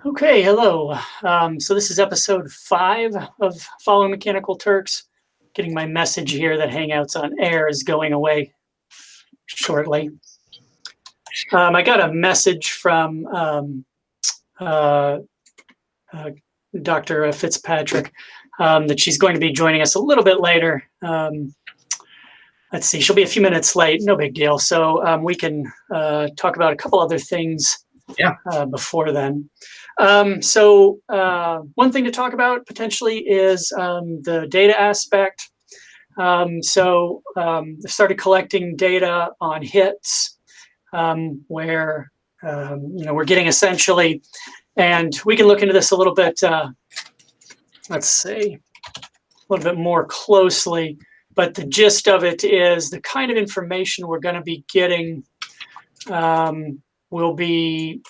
Okay, hello. So this is episode 5 of Following Mechanical Turks. Getting my message here that Hangouts on Air is going away shortly. I got a message from Dr. Fitzpatrick that she's going to be joining us a little bit later. Let's see, she'll be a few minutes late, no big deal. So we can talk about a couple other things before then. So one thing to talk about potentially is the data aspect. So I started collecting data on hits where we're getting essentially, and we can look into this a little bit, let's see, a little bit more closely, but the gist of it is the kind of information we're going to be getting will be,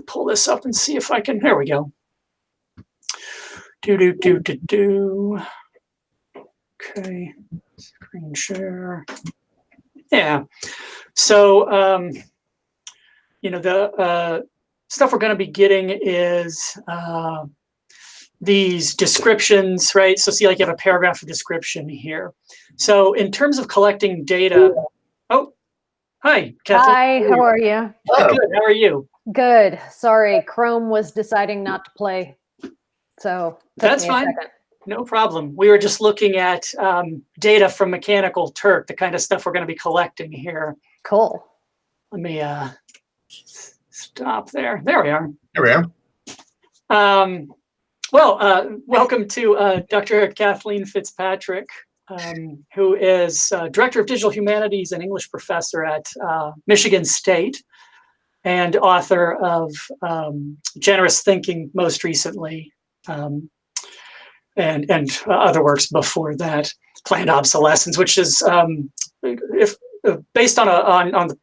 pull this up and see if I can, there we go. Okay, screen share. Yeah, so, the stuff we're going to be getting is these descriptions, right? So see, like you have a paragraph of description here. So in terms of collecting data, oh, hi, Kathleen. Hi, how are you? Good, how are you? Good. Sorry, Chrome was deciding not to play, so that's fine. No problem. We were just looking at data from Mechanical Turk, the kind of stuff we're going to be collecting here. Cool. Let me stop there. There we are. There we are. Welcome to Dr. Kathleen Fitzpatrick, who is Director of Digital Humanities and English Professor at Michigan State and author of Generous Thinking most recently, and other works before that, Planned Obsolescence, which is based on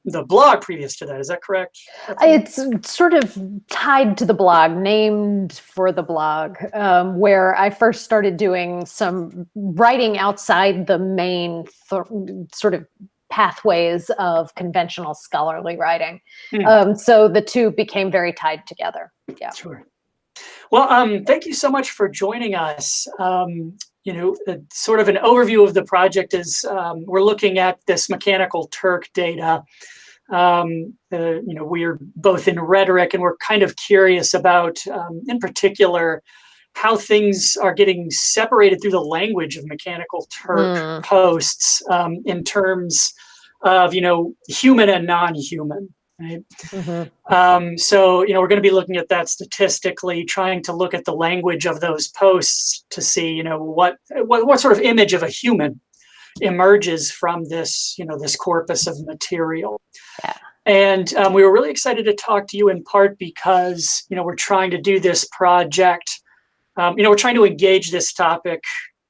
the blog previous to that. Is that correct? It's sort of tied to the blog, named for the blog, where I first started doing some writing outside the main sort of pathways of conventional scholarly writing. So the two became very tied together. Yeah. Sure. Well, thank you so much for joining us. Sort of an overview of the project is we're looking at this Mechanical Turk data. We're both in rhetoric and we're kind of curious about, in particular, how things are getting separated through the language of Mechanical Turk posts in terms of, human and non-human. Right. So, we're going to be looking at that statistically, trying to look at the language of those posts to see, what sort of image of a human emerges from this, this corpus of material. Yeah. And we were really excited to talk to you in part because, we're trying to do this project. We're trying to engage this topic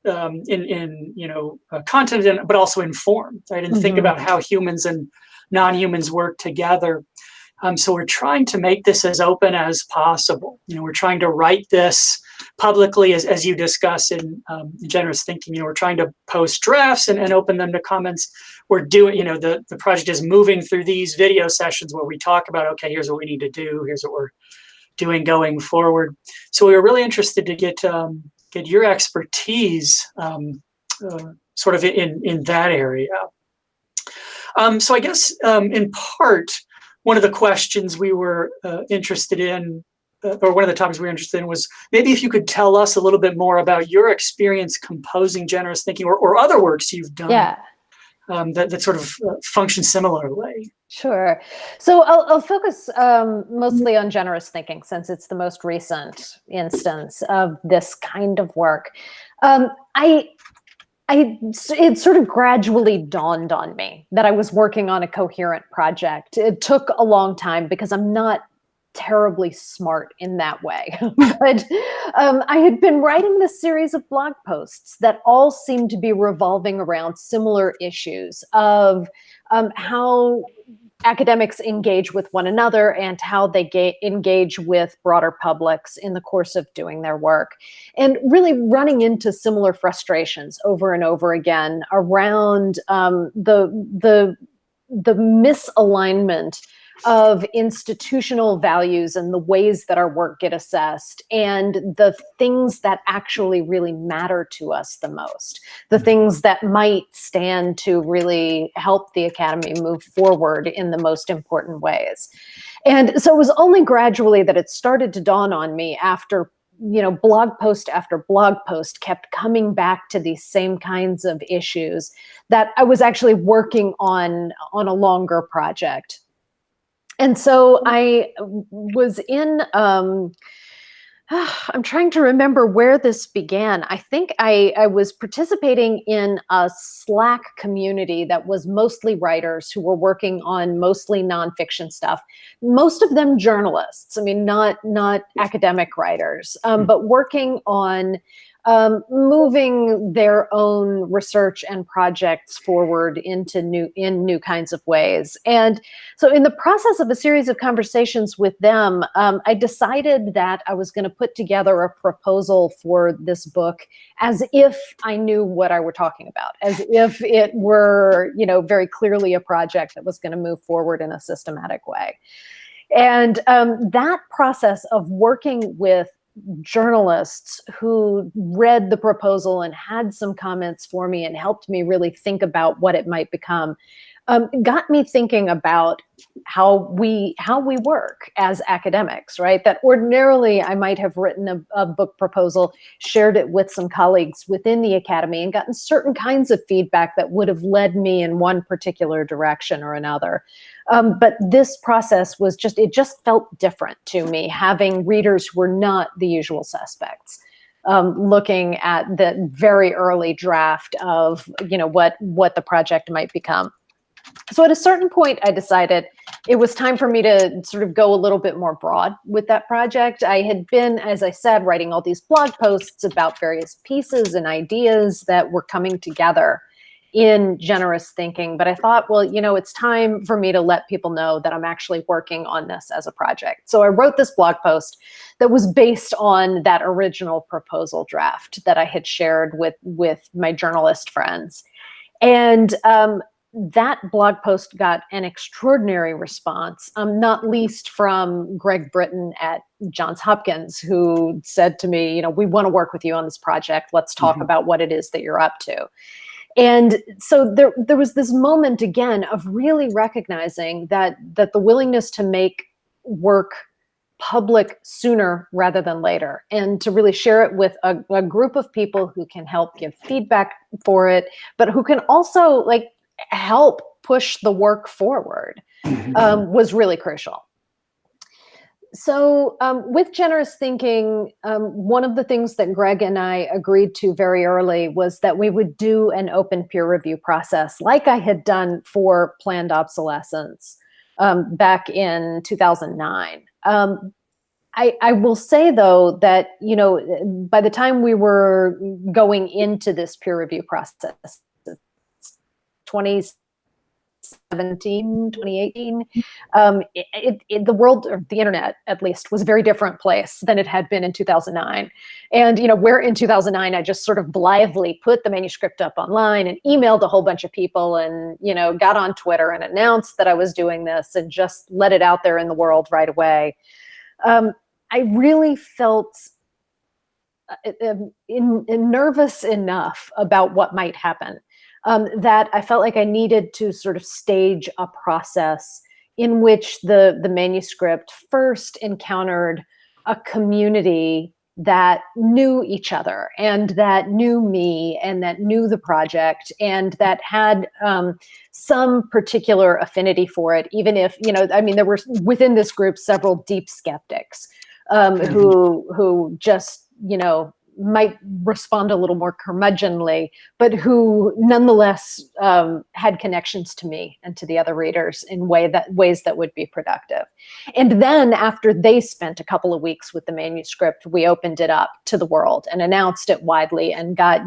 in content, but also in form, right? And think about how humans and non-humans work together. So we're trying to make this as open as possible. We're trying to write this publicly, as you discuss in Generous Thinking. We're trying to post drafts and open them to comments. We're doing, the project is moving through these video sessions where we talk about, okay, here's what we need to do. Here's what we're doing going forward. So we were really interested to get your expertise sort of in that area. So I guess in part, one of the questions we were interested in, or one of the topics we were interested in was maybe if you could tell us a little bit more about your experience composing Generous Thinking or other works you've done that sort of function similarly. Sure. So I'll focus mostly on Generous Thinking since it's the most recent instance of this kind of work. It sort of gradually dawned on me that I was working on a coherent project. It took a long time because I'm not terribly smart in that way. But I had been writing this series of blog posts that all seemed to be revolving around similar issues of how academics engage with one another and how they engage with broader publics in the course of doing their work, and really running into similar frustrations over and over again around the misalignment of institutional values and the ways that our work get assessed and the things that actually really matter to us the most, the things that might stand to really help the Academy move forward in the most important ways. And so it was only gradually that it started to dawn on me after, blog post after blog post kept coming back to these same kinds of issues that I was actually working on a longer project. And so I was in, I'm trying to remember where this began. I think I was participating in a Slack community that was mostly writers who were working on mostly nonfiction stuff, most of them journalists. I mean, not academic writers, but working on moving their own research and projects forward into new kinds of ways. And so in the process of a series of conversations with them, I decided that I was going to put together a proposal for this book as if I knew what I were talking about, as if it were, very clearly a project that was going to move forward in a systematic way. And that process of working with journalists who read the proposal and had some comments for me and helped me really think about what it might become, got me thinking about how we work as academics, right? That ordinarily I might have written a book proposal, shared it with some colleagues within the Academy and gotten certain kinds of feedback that would have led me in one particular direction or another. But this process it just felt different to me, having readers who were not the usual suspects. Looking at the very early draft of, what the project might become. So at a certain point, I decided it was time for me to sort of go a little bit more broad with that project. I had been, as I said, writing all these blog posts about various pieces and ideas that were coming together in generous thinking. But I thought, well, it's time for me to let people know that I'm actually working on this as a project. So I wrote this blog post that was based on that original proposal draft that I had shared with my journalist friends. And that blog post got an extraordinary response, not least from Greg Britton at Johns Hopkins, who said to me, we want to work with you on this project. Let's talk about what it is that you're up to. And so there was this moment again of really recognizing that the willingness to make work public sooner rather than later, and to really share it with a group of people who can help give feedback for it, but who can also help push the work forward, was really crucial. So with generous thinking, one of the things that Greg and I agreed to very early was that we would do an open peer review process like I had done for planned obsolescence back in 2009. I will say, though, that, by the time we were going into this peer review process, 2017, 2018, the world, or the internet at least, was a very different place than it had been in 2009. And, where in 2009, I just sort of blithely put the manuscript up online and emailed a whole bunch of people and, got on Twitter and announced that I was doing this and just let it out there in the world right away. I really felt nervous enough about what might happen that I felt like I needed to sort of stage a process in which the manuscript first encountered a community that knew each other and that knew me and that knew the project and that had some particular affinity for it, even if, there were within this group several deep skeptics who just, might respond a little more curmudgeonly, but who nonetheless had connections to me and to the other readers in ways that would be productive. And then after they spent a couple of weeks with the manuscript, we opened it up to the world and announced it widely and got,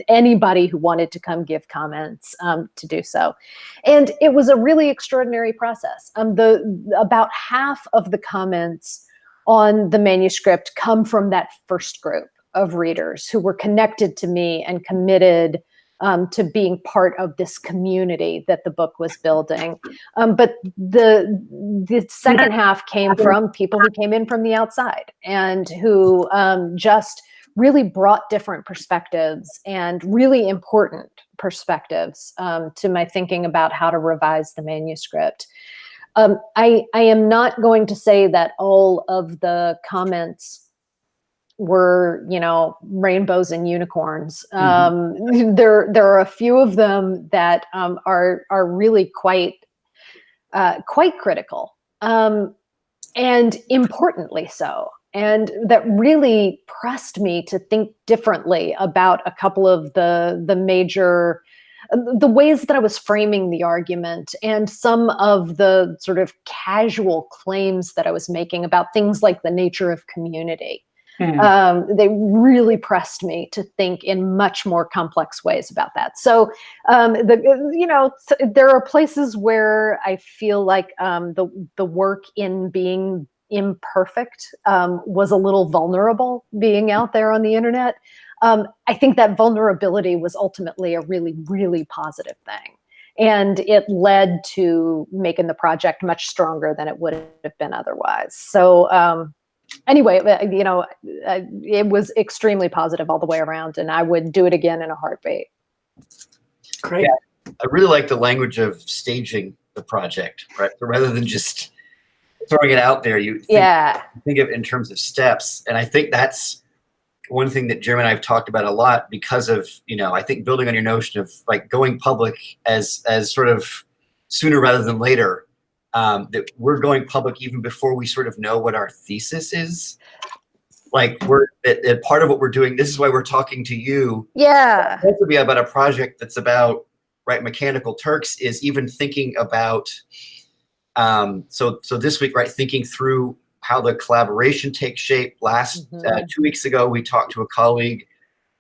anybody who wanted to come give comments to do so. And it was a really extraordinary process. About half of the comments on the manuscript come from that first group of readers who were connected to me and committed to being part of this community that the book was building. But the second half came from people who came in from the outside and who just really brought different perspectives and really important perspectives to my thinking about how to revise the manuscript. I am not going to say that all of the comments were, rainbows and unicorns. There are a few of them that are really quite critical, and importantly so. And that really pressed me to think differently about a couple of the major, the ways that I was framing the argument and some of the sort of casual claims that I was making about things like the nature of community. They really pressed me to think in much more complex ways about that. So, there are places where I feel like the work in being imperfect was a little vulnerable being out there on the internet. I think that vulnerability was ultimately a really, really positive thing. And it led to making the project much stronger than it would have been otherwise. So, anyway, it was extremely positive all the way around, and I would do it again in a heartbeat. Great. Yeah, I really like the language of staging the project, right? So rather than just throwing it out there, you think of it in terms of steps. And I think that's one thing that Jeremy and I have talked about a lot because of, I think building on your notion of like going public as sort of sooner rather than later. That we're going public even before we sort of know what our thesis is. Like part of what we're doing, this is why we're talking to you. Yeah. It would be about a project that's about, right, Mechanical Turks is even thinking about, so this week, right, thinking through how the collaboration takes shape. Last 2 weeks ago, we talked to a colleague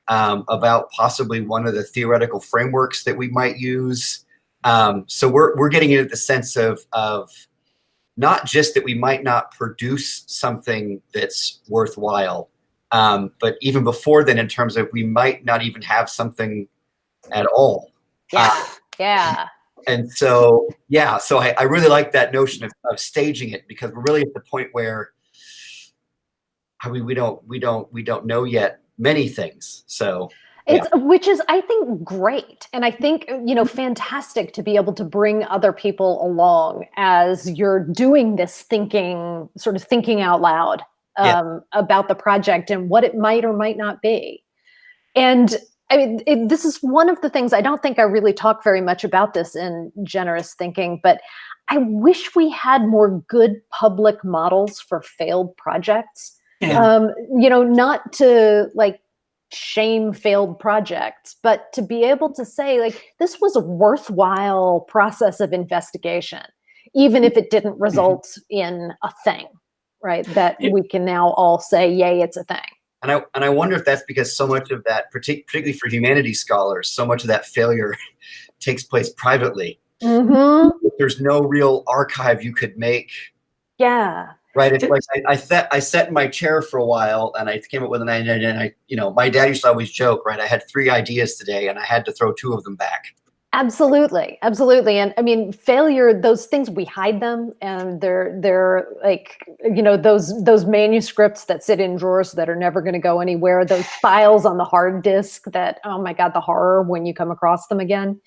about possibly one of the theoretical frameworks that we might use. So we're getting into the sense of not just that we might not produce something that's worthwhile, but even before then, in terms of we might not even have something at all. Yeah. And so, so I really like that notion of staging it, because we're really at the point where we don't know yet many things. So. Which is, I think, great. And I think, fantastic to be able to bring other people along as you're doing this thinking out loud about the project and what it might or might not be. And I mean, this is one of the things, I don't think I really talk very much about this in Generous Thinking, but I wish we had more good public models for failed projects. Not to shame failed projects, but to be able to say, this was a worthwhile process of investigation, even if it didn't result in a thing, right? That we can now all say, yay, it's a thing. And I wonder if that's because so much of that, particularly for humanities scholars, so much of that failure takes place privately. There's no real archive you could make. Yeah. Right. It's like I sat in my chair for a while and I came up with an idea, and my dad used to always joke, right? I had 3 ideas today and I had to throw 2 of them back. Absolutely. Absolutely. And I mean, failure, those things, we hide them, and they're like, those manuscripts that sit in drawers that are never going to go anywhere, those files on the hard disk that, oh my God, the horror when you come across them again.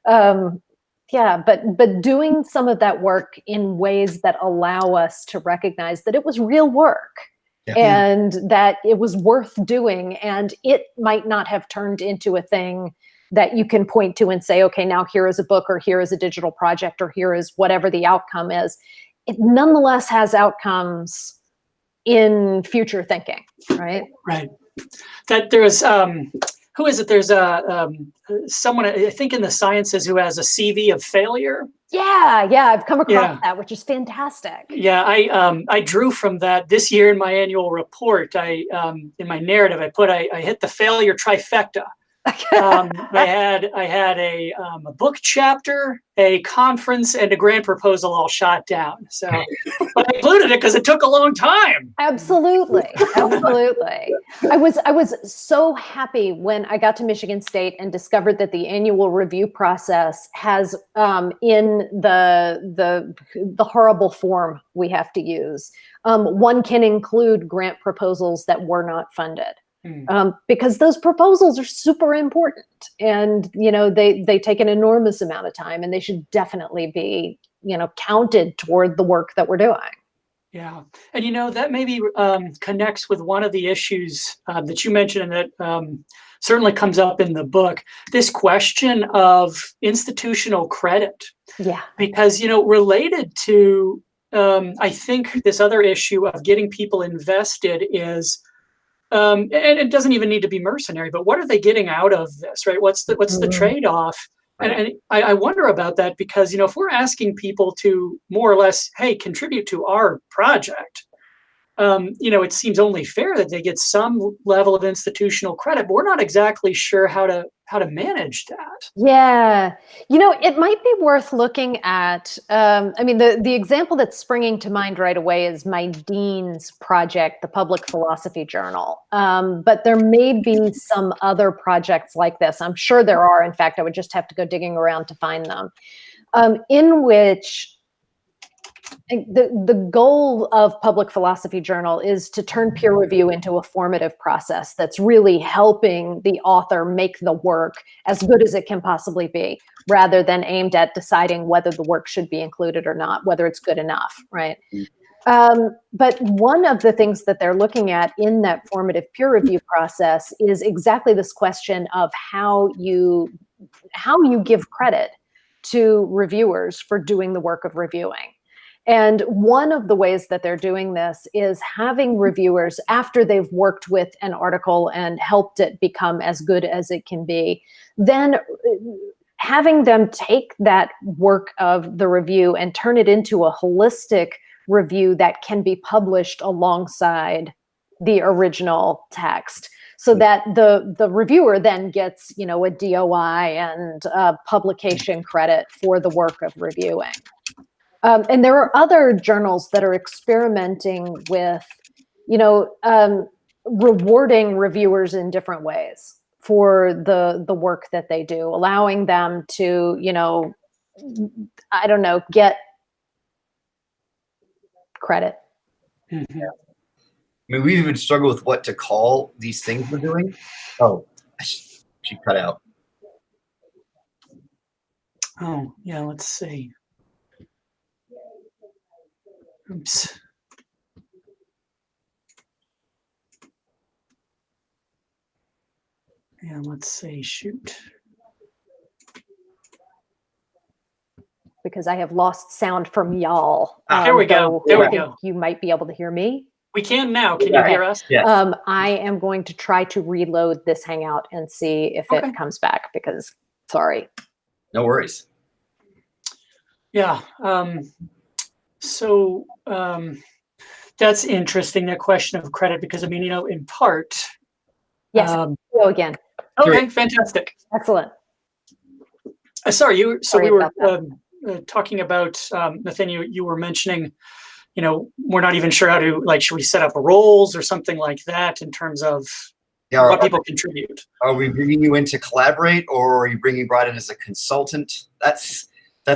But doing some of that work in ways that allow us to recognize that it was real work and that it was worth doing, and it might not have turned into a thing that you can point to and say, okay, now here is a book, or here is a digital project, or here is whatever the outcome is. It nonetheless has outcomes in future thinking, right? Right. That there's, who is it? There's someone, I think, in the sciences who has a CV of failure. Yeah, I've come across that, which is fantastic. Yeah, I drew from that this year in my annual report. In my narrative, I hit the failure trifecta. I had a book chapter, a conference, and a grant proposal all shot down. So, but I included it because it took a long time. Absolutely, absolutely. I was so happy when I got to Michigan State and discovered that the annual review process has, in the horrible form we have to use, one can include grant proposals that were not funded. Because those proposals are super important, and they take an enormous amount of time, and they should definitely be counted toward the work that we're doing. Yeah, and that maybe connects with one of the issues that you mentioned, and that certainly comes up in the book. This question of institutional credit. Yeah, because related to I think this other issue of getting people invested is. And it doesn't even need to be mercenary, but what are they getting out of this, right? What's the trade-off? Right. And I wonder about that because, if we're asking people to more or less, hey, contribute to our project, it seems only fair that they get some level of institutional credit, but we're not exactly sure how to manage that. yeah. It might be worth looking at. The example that's springing to mind right away is my dean's project, the Public Philosophy Journal. But there may be some other projects like this. I'm sure there are. In fact, I would just have to go digging around to find them, in which the goal of Public Philosophy Journal is to turn peer review into a formative process that's really helping the author make the work as good as it can possibly be, rather than aimed at deciding whether the work should be included or not, whether it's good enough, right? But one of the things that they're looking at in that formative peer review process is exactly this question of how you give credit to reviewers for doing the work of reviewing. And one of the ways that they're doing this is having reviewers, after they've worked with an article and helped it become as good as it can be, then having them take that work of the review and turn it into a holistic review that can be published alongside the original text, so that the reviewer then gets, a DOI and publication credit for the work of reviewing. And there are other journals that are experimenting with, rewarding reviewers in different ways for the work that they do, allowing them to, get credit. Mm-hmm. I mean, we even struggle with what to call these things we're doing. Oh, she cut out. Oh, yeah, let's see. Oops. Yeah, let's see. Shoot. Because I have lost sound from y'all. There we go. There we go. You might be able to hear me. We can now. Can you hear us? Yes. I am going to try to reload this Hangout and see if it comes back, because, sorry. No worries. Yeah. So that's interesting, that question of credit, because, in part. Yes, go again. Okay, fantastic. Excellent. Sorry, we were talking about, Nathaniel, you were mentioning, we're not even sure how to, should we set up roles or something like that in terms of what people contribute? Are we bringing you in to collaborate, or are you brought in as a consultant? That's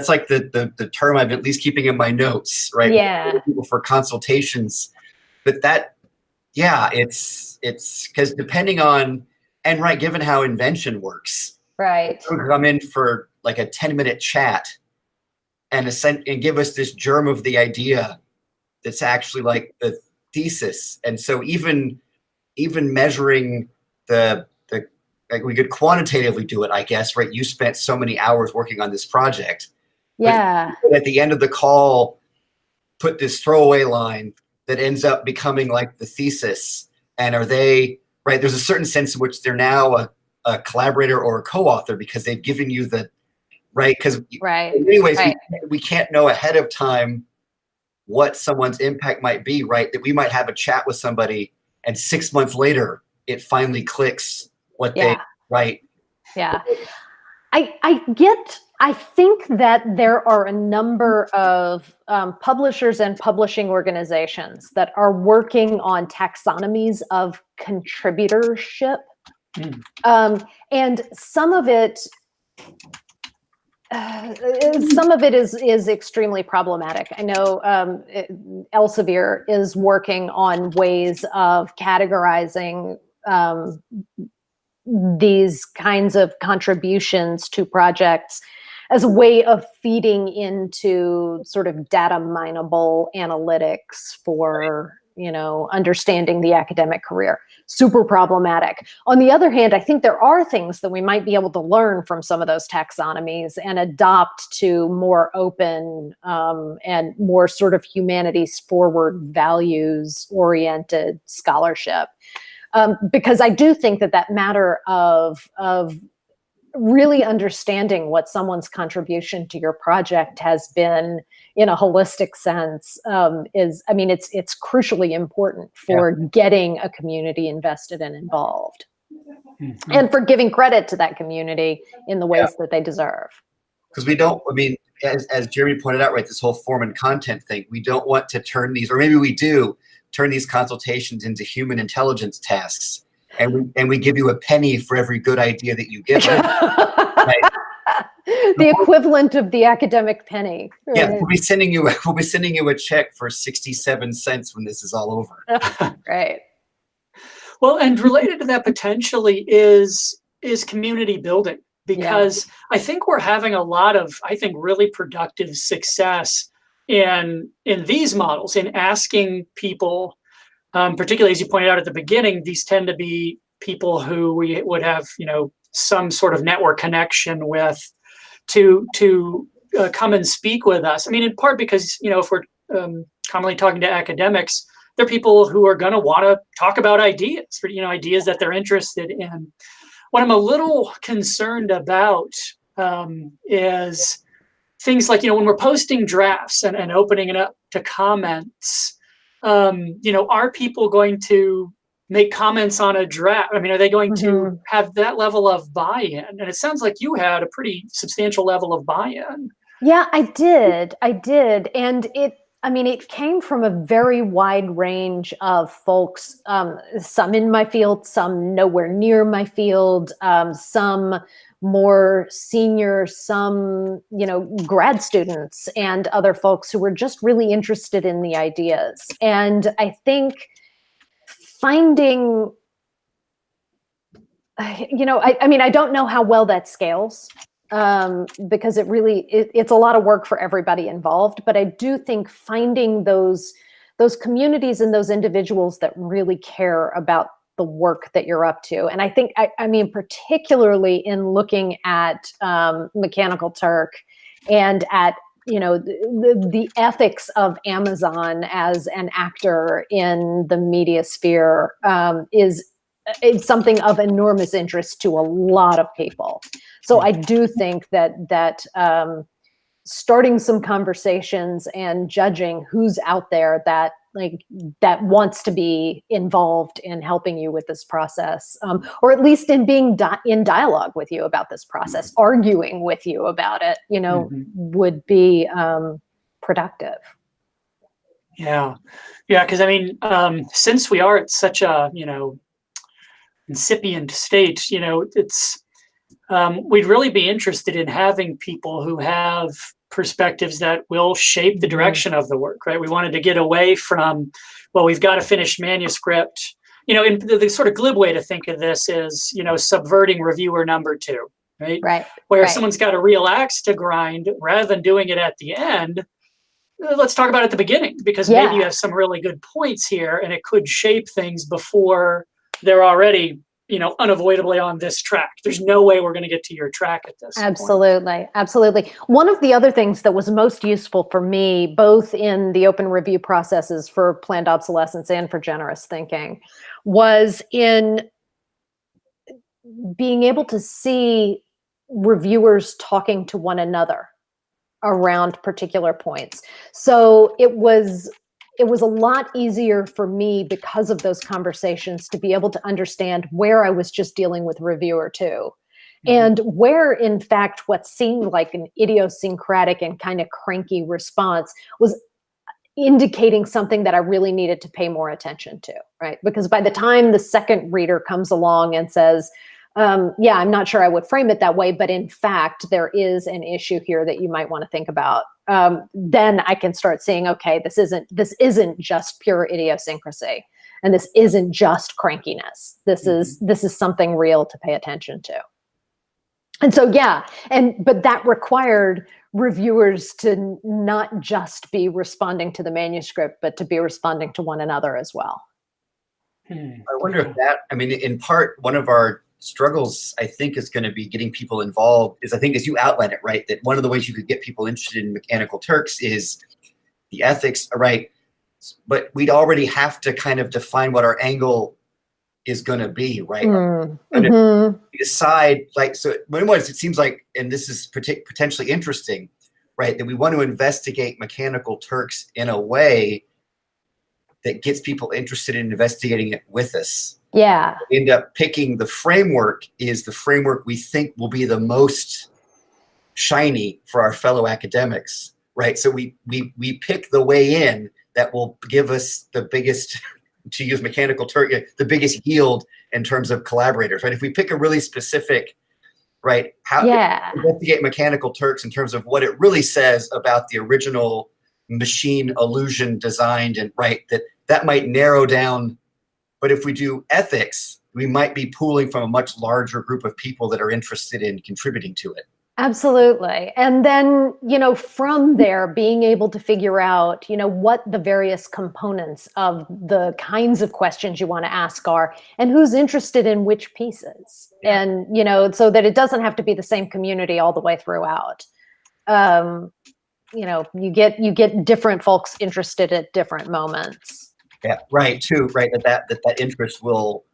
like the term I'm at least keeping in my notes, right? Yeah. People for consultations, but it's because depending on, and right, given how invention works, right? Come in for like a 10-minute chat and give us this germ of the idea that's actually like the thesis. And so even measuring we could quantitatively do it, I guess, right? You spent so many hours working on this project. Yeah. But at the end of the call, put this throwaway line that ends up becoming like the thesis. And are they, right? There's a certain sense in which they're now a collaborator or a co-author because they've given you the, right? Because in many ways, we can't know ahead of time what someone's impact might be, right? That we might have a chat with somebody and 6 months later, it finally clicks what they, right? Yeah. I think that there are a number of publishers and publishing organizations that are working on taxonomies of contributorship. And some of it is extremely problematic. I know Elsevier is working on ways of categorizing these kinds of contributions to projects as a way of feeding into sort of data mineable analytics for, understanding the academic career. Super problematic. On the other hand, I think there are things that we might be able to learn from some of those taxonomies and adopt to more open and more sort of humanities forward, values oriented scholarship. Because I do think that matter of really understanding what someone's contribution to your project has been in a holistic sense it's crucially important for getting a community invested and involved, and for giving credit to that community in the ways that they deserve. Because we don't, as Jeremy pointed out, right, this whole form and content thing, we don't want to turn these, or maybe we do, turn these consultations into human intelligence tasks, and we give you a penny for every good idea that you give us. Right? The equivalent of the academic penny. Right? Yeah, we'll be sending you a check for 67 cents when this is all over. Right. Well, and related to that potentially is community building, because I think we're having a lot of, really productive success in these models, in asking people, particularly as you pointed out at the beginning, these tend to be people who we would have, some sort of network connection with, to come and speak with us. In part because, if we're commonly talking to academics, they're people who are going to want to talk about ideas, ideas that they're interested in. What I'm a little concerned about is things like, when we're posting drafts and opening it up to comments, are people going to make comments on a draft? Are they going to have that level of buy-in? And it sounds like you had a pretty substantial level of buy-in. Yeah, I did. And it came from a very wide range of folks, some in my field, some nowhere near my field, some more senior, some, grad students, and other folks who were just really interested in the ideas. And I think finding, I don't know how well that scales, because it's a lot of work for everybody involved. But I do think finding those communities and those individuals that really care about the work that you're up to. And I think, particularly in looking at Mechanical Turk and at, the ethics of Amazon as an actor in the media sphere it's something of enormous interest to a lot of people. So I do think that starting some conversations and judging who's out there that wants to be involved in helping you with this process, or at least in being in dialogue with you about this process, arguing with you about it, would be productive. Yeah. Because since we are at such a incipient state, it's we'd really be interested in having people who have perspectives that will shape the direction of the work, right? We wanted to get away from, well, we've got a finished manuscript. And the sort of glib way to think of this is, subverting reviewer number 2, right? Right. Where someone's got a real axe to grind, rather than doing it at the end, let's talk about it at the beginning, because maybe you have some really good points here, and it could shape things before they're already, unavoidably on this track. There's no way we're going to get to your track at this point. Absolutely. One of the other things that was most useful for me, both in the open review processes for planned obsolescence and for generous thinking, was in being able to see reviewers talking to one another around particular points. So it was a lot easier for me, because of those conversations, to be able to understand where I was just dealing with reviewer 2 And where, in fact, what seemed like an idiosyncratic and kind of cranky response was indicating something that I really needed to pay more attention to, right? Because by the time the second reader comes along and says, yeah, I'm not sure I would frame it that way, but in fact, there is an issue here that you might want to think about. Then I can start seeing, okay, this isn't just pure idiosyncrasy, and this isn't just crankiness. This is something real to pay attention to. And so, yeah, but that required reviewers to not just be responding to the manuscript, but to be responding to one another as well. I wonder if that, I mean, in part, one of our struggles, I think, is going to be getting people involved is, I think, as you outline it, right, that one of the ways you could get people interested in Mechanical Turks is the ethics, right? But we'd already have to kind of define what our angle is going to be, right? And decide, like, so it seems like, and this is potentially interesting, right, that we want to investigate Mechanical Turks in a way that gets people interested in investigating it with us. Yeah. We end up picking the framework is the framework we think will be the most shiny for our fellow academics, right? So we pick the way in that will give us the biggest, to use Mechanical Turk, the biggest yield in terms of collaborators, right? If we pick a really specific, right, how to investigate Mechanical Turks in terms of what it really says about the original machine illusion designed, and right, that might narrow down. But if we do ethics, we might be pooling from a much larger group of people that are interested in contributing to it. Absolutely. And then, from there, being able to figure out, what the various components of the kinds of questions you want to ask are, and who's interested in which pieces. Yeah. And, so that it doesn't have to be the same community all the way throughout. You get different folks interested at different moments. Yeah, right, too, right, that interest will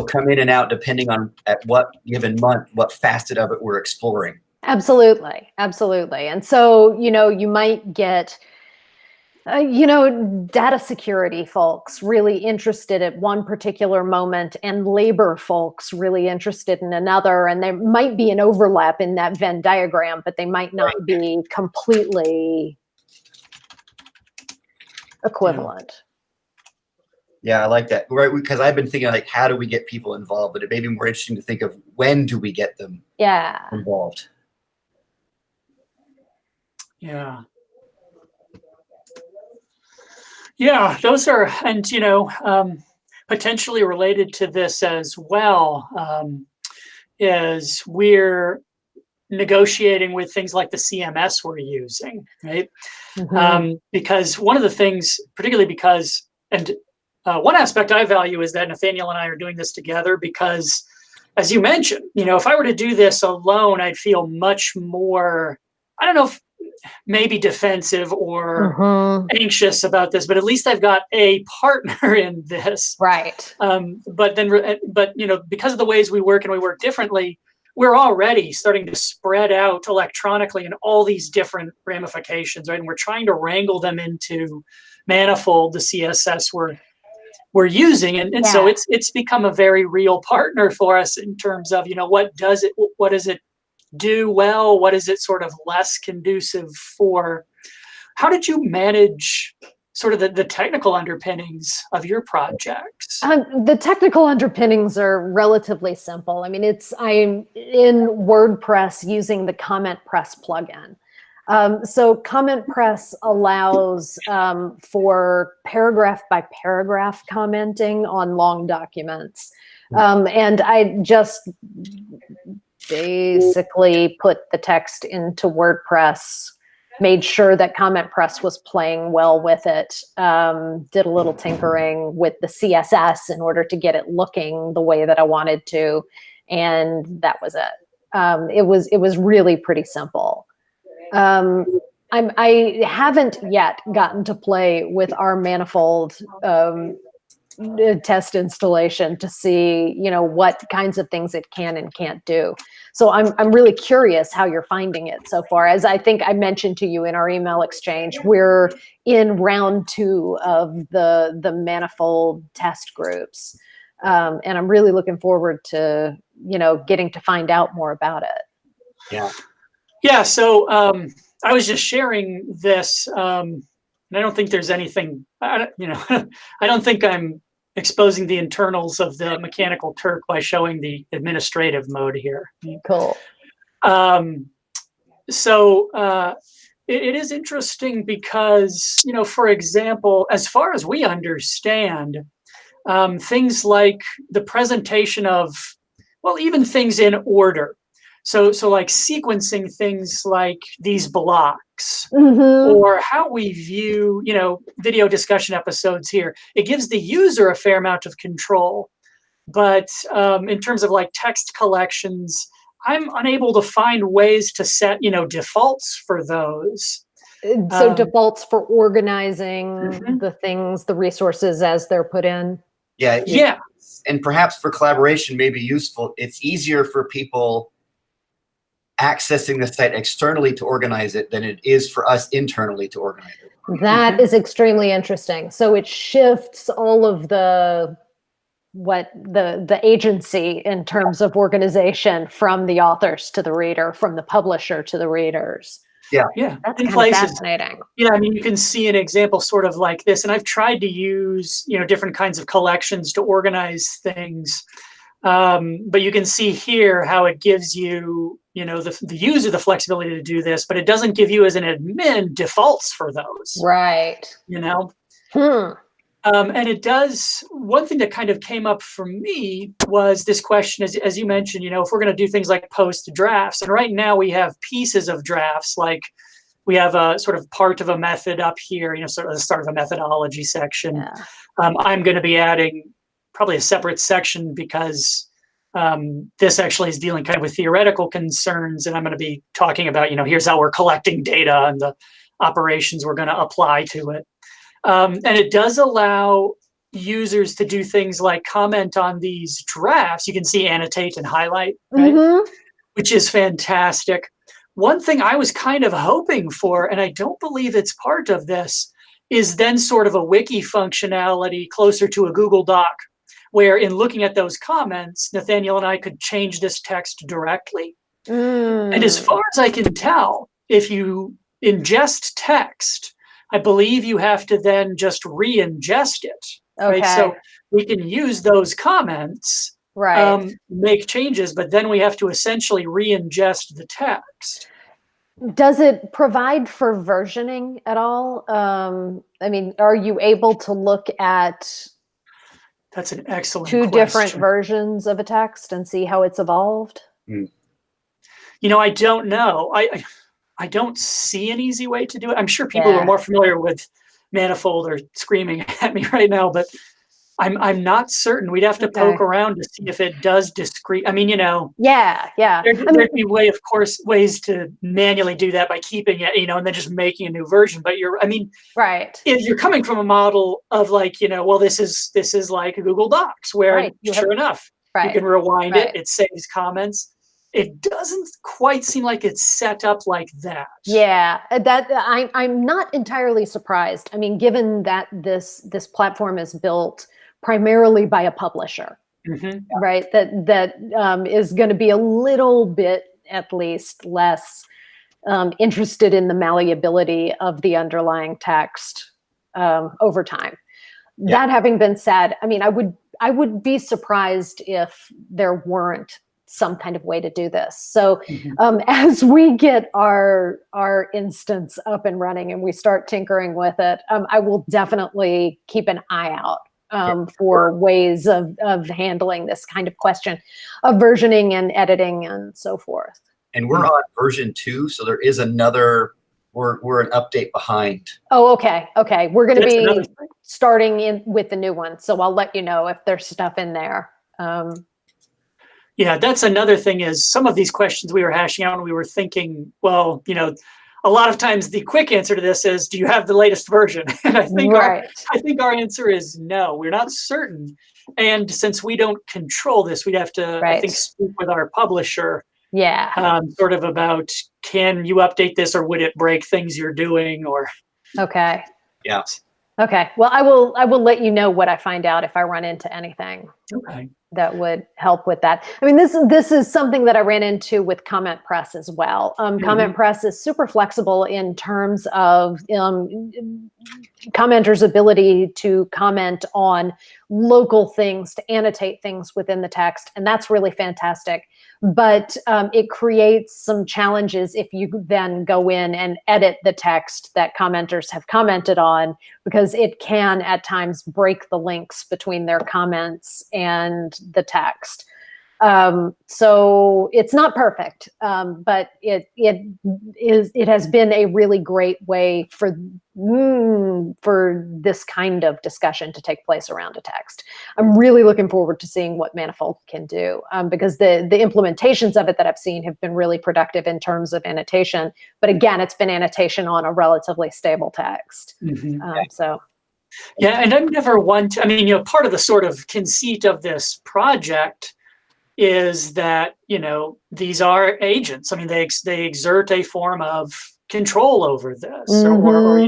come in and out depending on at what given month, what facet of it we're exploring. Absolutely. And so, you might get, data security folks really interested at one particular moment, and labor folks really interested in another. And there might be an overlap in that Venn diagram, but they might not be completely equivalent. Yeah, I like that. Right, because I've been thinking, like, how do we get people involved? But it may be more interesting to think of when do we get them involved. Yeah. Yeah, those are, and potentially related to this as well, is we're negotiating with things like the CMS we're using, right? Because one of the things, particularly because, and one aspect I value is that Nathaniel and I are doing this together because, as you mentioned, if I were to do this alone, I'd feel much more, I don't know if maybe defensive or anxious about this, but at least I've got a partner in this. Right. But because of the ways we work and we work differently, we're already starting to spread out electronically in all these different ramifications, right? And we're trying to wrangle them into Manifold, the CSS we're using. And so it's become a very real partner for us in terms of, what does it do well? What is it sort of less conducive for? How did you manage sort of the technical underpinnings of your projects? The technical underpinnings are relatively simple. I mean, I'm in WordPress using the Comment Press plugin. So Comment Press allows for paragraph by paragraph commenting on long documents. And I just basically put the text into WordPress, made sure that Comment Press was playing well with it, did a little tinkering with the CSS in order to get it looking the way that I wanted to, and that was it. It was really pretty simple. I haven't yet gotten to play with our Manifold test installation to see, what kinds of things it can and can't do. So I'm really curious how you're finding it so far. As I think I mentioned to you in our email exchange, we're in round 2 of the Manifold test groups. And I'm really looking forward to, getting to find out more about it. Yeah. Yeah. So I was just sharing this, and I don't think there's anything, I don't think I'm exposing the internals of the Mechanical Turk by showing the administrative mode here. Cool. So it is interesting because, for example, as far as we understand, things like the presentation of, well, even things in order. So like sequencing things like these blocks, or how we view, video discussion episodes here. It gives the user a fair amount of control. But in terms of like text collections, I'm unable to find ways to set, defaults for those. So defaults for organizing the things, the resources as they're put in. Yeah. Yeah. And perhaps for collaboration may be useful. It's easier for people accessing the site externally to organize it than it is for us internally to organize it. That is extremely interesting. So it shifts all of the agency in terms of organization from the authors to the reader, from the publisher to the readers. Yeah. Yeah. That's In kind of places. fascinating. Yeah, I mean, you can see an example sort of like this, and I've tried to use, different kinds of collections to organize things. But you can see here how it gives you, the user the flexibility to do this, but it doesn't give you as an admin defaults for those. Right. And it does, one thing that kind of came up for me was this question, as you mentioned, if we're going to do things like post drafts, and right now we have pieces of drafts, like we have a sort of part of a method up here, sort of the start of a methodology section. Yeah. I'm going to be adding probably a separate section because this actually is dealing kind of with theoretical concerns, and I'm going to be talking about, here's how we're collecting data and the operations we're going to apply to it. And it does allow users to do things like comment on these drafts. You can see annotate and highlight, right? Which is fantastic. One thing I was kind of hoping for, and I don't believe it's part of this, is then sort of a wiki functionality closer to a Google Doc, where in looking at those comments, Nathaniel and I could change this text directly. And as far as I can tell, if you ingest text, I believe you have to then just re-ingest it. Okay. Right? So we can use those comments, make changes, but then we have to essentially re-ingest the text. Does it provide for versioning at all? I mean, are you able to look at That's an excellent two question. different versions of a text and see how it's evolved? I don't know. I don't see an easy way to do it. I'm sure people who are more familiar with Manifold are screaming at me right now, but I'm not certain. We'd have to poke around to see if it does discrete. I mean, Yeah. There'd be ways to manually do that by keeping it, and then just making a new version. But right. If you're coming from a model of like, well, this is like Google Docs, where sure enough, you can rewind it. It saves comments. It doesn't quite seem like it's set up like that. Yeah, that I'm not entirely surprised. I mean, given that this platform is built primarily by a publisher, right? That is going to be a little bit, at least, less interested in the malleability of the underlying text over time. Yeah. That having been said, I mean, I would be surprised if there weren't some kind of way to do this. So as we get our instance up and running and we start tinkering with it, I will definitely keep an eye out for ways of handling this kind of question of versioning and editing and so forth. And we're on version 2, so there is another, we're an update behind. Oh, okay. We're going to be starting in with the new one, so I'll let you know if there's stuff in there. Yeah, that's another thing is some of these questions we were hashing out and we were thinking, well, a lot of times the quick answer to this is, do you have the latest version? And I think our answer is no, we're not certain. And since we don't control this, we'd have to, I think, speak with our publisher. Yeah. Sort of about, can you update this or would it break things you're doing or? Okay. Yeah. Okay. Well, I will let you know what I find out if I run into anything Okay. that would help with that. I mean, this is something that I ran into with Comment Press as well. Comment Press is super flexible in terms of commenters' ability to comment on local things, to annotate things within the text, and that's really fantastic. But it creates some challenges if you then go in and edit the text that commenters have commented on, because it can at times break the links between their comments and the text. So it's not perfect, but it has been a really great way for this kind of discussion to take place around a text. I'm really looking forward to seeing what Manifold can do, because the implementations of it that I've seen have been really productive in terms of annotation. But again, it's been annotation on a relatively stable text. So. Yeah, and I'm never one to, I mean, part of the sort of conceit of this project is that, these are agents. I mean, they exert a form of control over this, or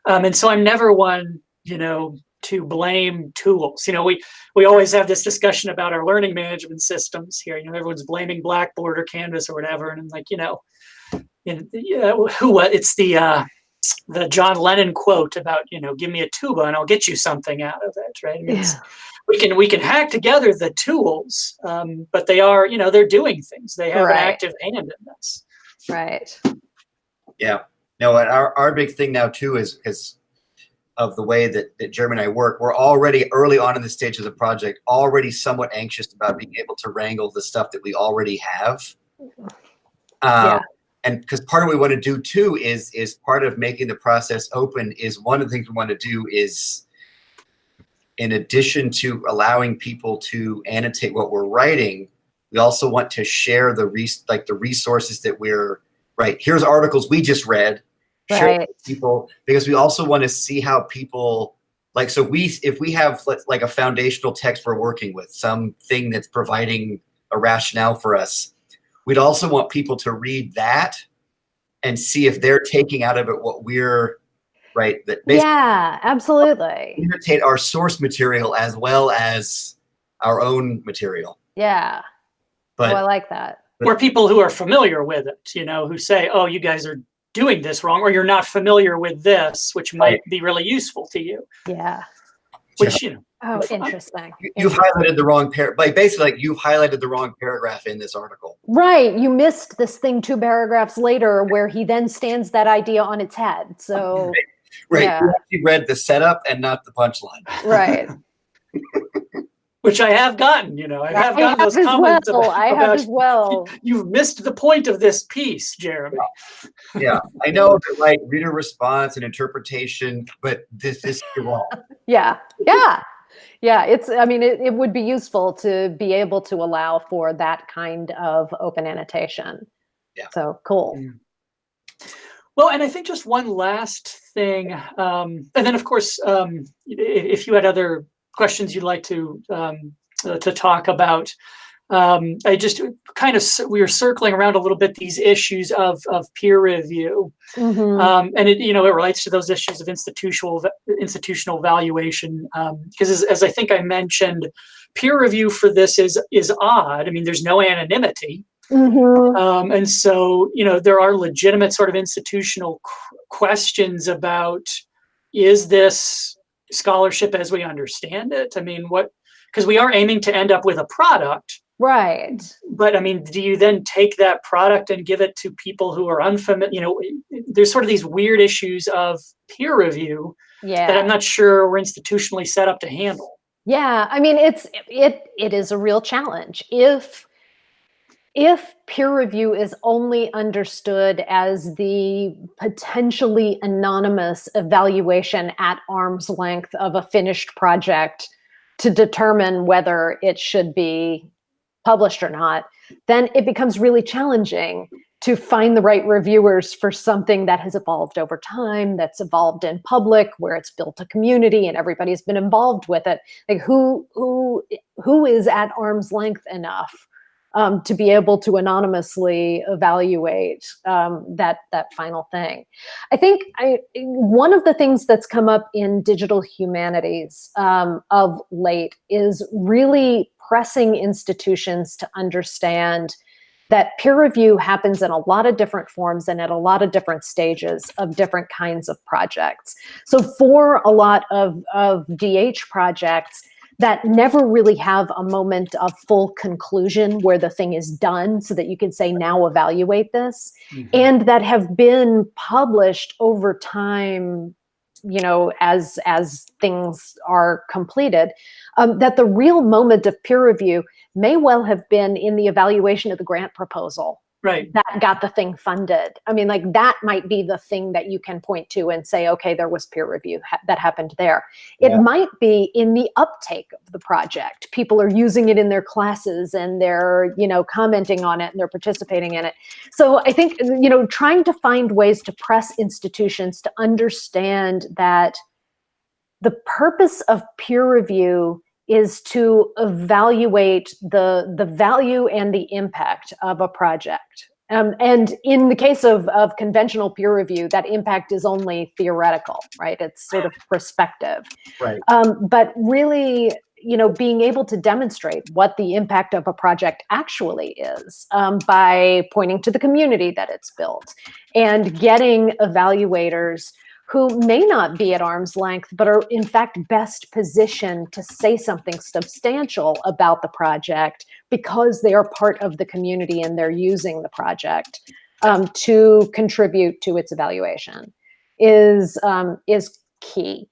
and so I'm never one, to blame tools. We always have this discussion about our learning management systems here. Everyone's blaming Blackboard or Canvas or whatever, and I'm like, it's the John Lennon quote about, give me a tuba and I'll get you something out of it, right? I mean, we can hack together the tools, but they are, they're doing things. They have an active hand in this. Right. Yeah. No, and our big thing now too is because of the way that Jeremy and I work, we're already early on in the stage of the project, already somewhat anxious about being able to wrangle the stuff that we already have. And because part of what we want to do too is part of making the process open is one of the things we want to do is, in addition to allowing people to annotate what we're writing, we also want to share the resources that we're here's articles we just read, share with people, because we also want to see how people so if we have like a foundational text we're working with, something that's providing a rationale for us, we'd also want people to read that and see if they're taking out of it what we're that absolutely annotate our source material as well as our own material. But I like that. Or people who are familiar with it, who say, oh, you guys are doing this wrong, or you're not familiar with this, which might be really useful to you. Which, interesting. You've highlighted the wrong basically you've highlighted the wrong paragraph in this article. Right. You missed this thing 2 paragraphs later where he then stands that idea on its head. So You read the setup and not the punchline. Right. Which I have gotten, I have gotten those comments about as well. You've missed the point of this piece, Jeremy. Yeah, I know that reader response and interpretation, but this is wrong. It would be useful to be able to allow for that kind of open annotation. So cool. Well, and I think just one last thing, and then of course, if you had other questions you'd like to talk about, I just we were circling around a little bit these issues of peer review, and it relates to those issues of institutional valuation, because as I think I mentioned, peer review for this is odd. I mean, there's no anonymity. And so, there are legitimate sort of institutional questions about, is this scholarship as we understand it? I mean, because we are aiming to end up with a product. Right. But I mean, do you then take that product and give it to people who are unfamiliar? There's sort of these weird issues of peer review that I'm not sure we're institutionally set up to handle. Yeah. I mean, it is a real challenge. If peer review is only understood as the potentially anonymous evaluation at arm's length of a finished project to determine whether it should be published or not, then it becomes really challenging to find the right reviewers for something that has evolved over time, that's evolved in public, where it's built a community and everybody's been involved with it. Like who is at arm's length enough to be able to anonymously evaluate that final thing. I think one of the things that's come up in digital humanities of late is really pressing institutions to understand that peer review happens in a lot of different forms and at a lot of different stages of different kinds of projects. So for a lot of DH projects that never really have a moment of full conclusion where the thing is done so that you can say, now evaluate this, and that have been published over time, as things are completed, that the real moment of peer review may well have been in the evaluation of the grant proposal that got the thing funded. I mean, like that might be the thing that you can point to and say, okay, there was peer review that happened there. It might be in the uptake of the project. People are using it in their classes and they're, commenting on it and they're participating in it. So I think, trying to find ways to press institutions to understand that the purpose of peer review is to evaluate the value and the impact of a project. And in the case of conventional peer review, that impact is only theoretical, right? It's sort of perspective. Right. But really, being able to demonstrate what the impact of a project actually is by pointing to the community that it's built and getting evaluators who may not be at arm's length, but are in fact best positioned to say something substantial about the project because they are part of the community and they're using the project to contribute to its evaluation is key.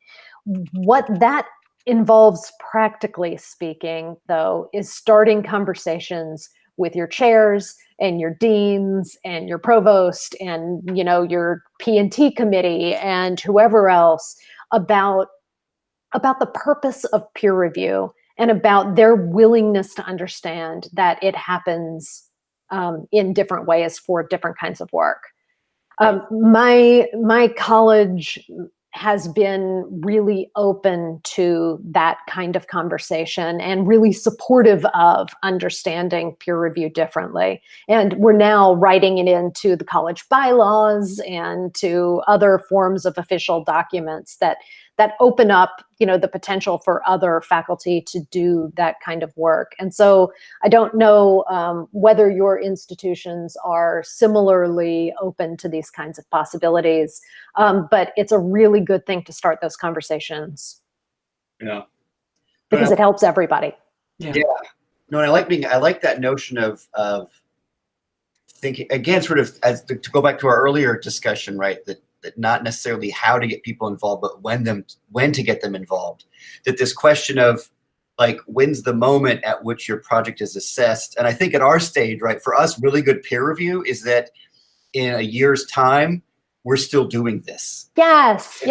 What that involves, practically speaking, though, is starting conversations with your chairs and your deans and your provost and your P&T committee and whoever else about the purpose of peer review and about their willingness to understand that it happens in different ways for different kinds of work. My college has been really open to that kind of conversation and really supportive of understanding peer review differently. And we're now writing it into the college bylaws and to other forms of official documents that open up, the potential for other faculty to do that kind of work. And so I don't know whether your institutions are similarly open to these kinds of possibilities, but it's a really good thing to start those conversations. Yeah. Because it helps everybody. Yeah. No, and I like that notion of thinking again, sort of to go back to our earlier discussion, right? That not necessarily how to get people involved, but when to get them involved. That this question of like, when's the moment at which your project is assessed? And I think at our stage, right, for us, really good peer review is that in a year's time, we're still doing this. Yes.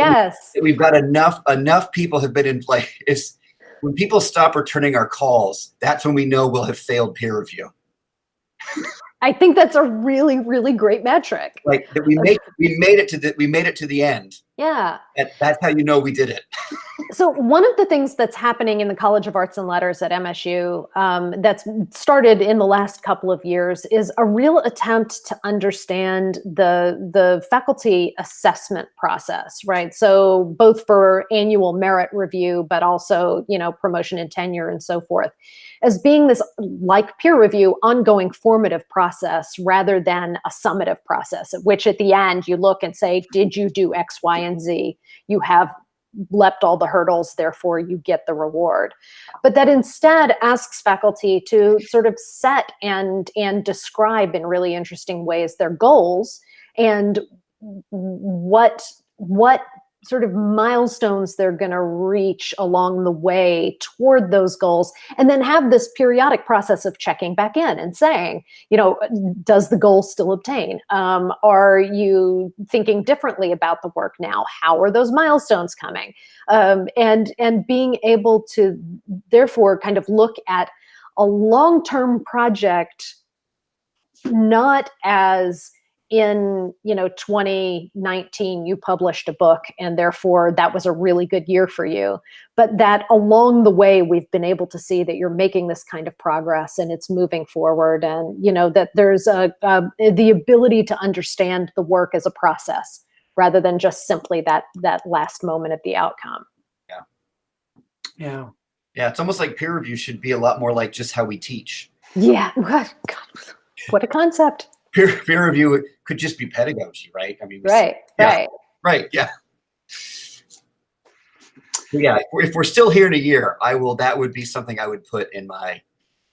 We've got enough people have been in place. When people stop returning our calls, that's when we know we'll have failed peer review. I think that's a really, really great metric. Like that we made it to the end. Yeah. That's how you know we did it. So one of the things that's happening in the College of Arts and Letters at MSU that's started in the last couple of years is a real attempt to understand the faculty assessment process, right? So both for annual merit review, but also, promotion and tenure and so forth, as being this, like peer review, ongoing formative process rather than a summative process, at which at the end you look and say, did you do X, Y, and Z? You have leapt all the hurdles, therefore you get the reward. But that instead asks faculty to sort of set and describe in really interesting ways their goals and what sort of milestones they're going to reach along the way toward those goals, and then have this periodic process of checking back in and saying, does the goal still obtain? Are you thinking differently about the work now? How are those milestones coming? And being able to therefore kind of look at a long-term project not as in 2019 you published a book, and therefore that was a really good year for you, but that along the way we've been able to see that you're making this kind of progress and it's moving forward, and that there's the ability to understand the work as a process rather than just simply that last moment of the outcome. Yeah. It's almost like peer review should be a lot more like just how we teach. Yeah. God, what a concept. Peer review could just be pedagogy, right? I mean, Right. Yeah. Yeah. If we're still here in a year, that would be something I would put in my,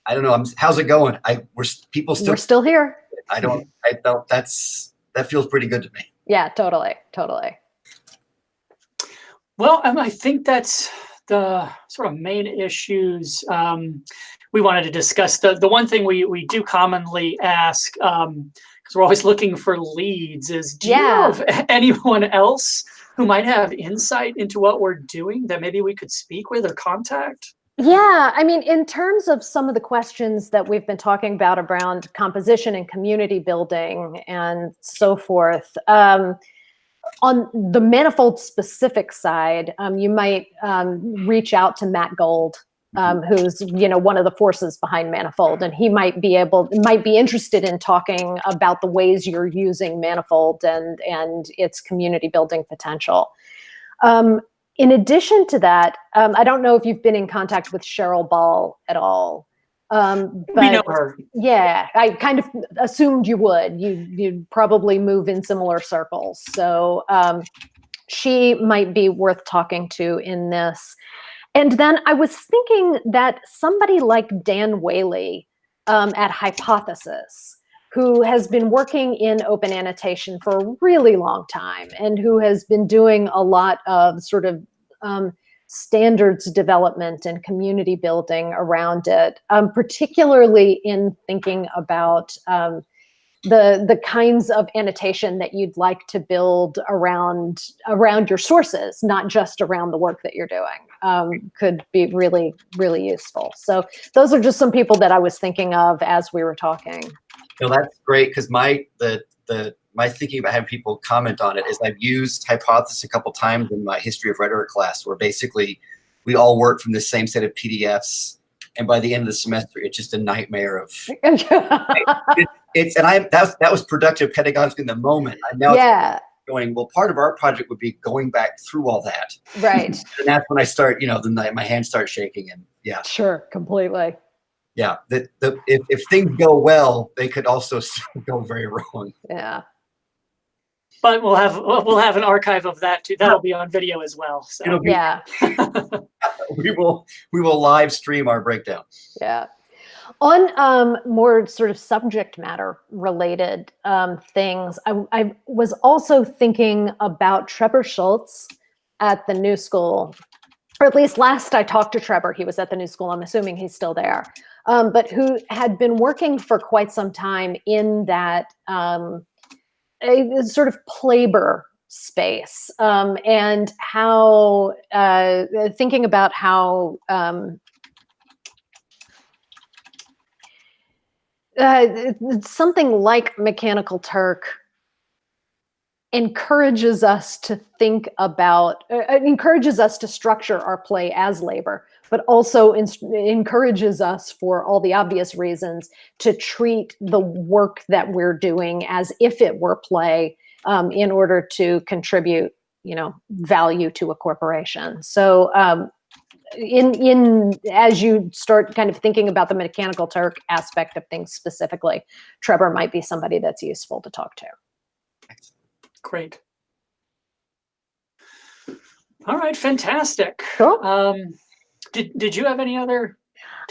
I don't know. How's it going? We're still here. That feels pretty good to me. Yeah, totally. Well, I think that's the sort of main issues we wanted to discuss. The one thing we do commonly ask, because we're always looking for leads, is do you know of anyone else who might have insight into what we're doing that maybe we could speak with or contact? Yeah, I mean, in terms of some of the questions that we've been talking about around composition and community building and so forth, on the Manifold specific side, you might reach out to Matt Gold, who's one of the forces behind Manifold, and he might be interested in talking about the ways you're using Manifold and its community building potential. In addition to that, I don't know if you've been in contact with Cheryl Ball at all. But we know her. Yeah, I kind of assumed you would. You'd probably move in similar circles. So she might be worth talking to in this. And then I was thinking that somebody like Dan Whaley at Hypothesis, who has been working in open annotation for a really long time and who has been doing a lot of sort of standards development and community building around it, particularly in thinking about the kinds of annotation that you'd like to build around your sources, not just around the work that you're doing, could be really, really useful. So those are just some people that I was thinking of as we were talking. No, that's great, because my thinking about having people comment on it is I've used Hypothesis a couple times in my history of rhetoric class, where basically we all work from the same set of PDFs, and by the end of the semester, it's just a nightmare of. That was productive pedagogy in the moment. I'm now going, well, part of our project would be going back through all that. Right. And that's when I start, my hands start shaking, and yeah. Sure, completely. Yeah, if things go well, they could also go very wrong. Yeah. But we'll have an archive of that too. That'll be on video as well. So yeah. we will live stream our breakdown. Yeah. On more sort of subject matter related things, I was also thinking about Trevor Schultz at the New School, or at least last I talked to Trevor, he was at the New School. I'm assuming he's still there, but who had been working for quite some time in that a sort of Plaber space, and how thinking about how something like Mechanical Turk encourages us to think about, encourages us to structure our play as labor, but also encourages us, for all the obvious reasons, to treat the work that we're doing as if it were play, in order to contribute, value to a corporation. So as you start kind of thinking about the Mechanical Turk aspect of things specifically, Trevor might be somebody that's useful to talk to. Great. All right, fantastic. Cool. Did you have any other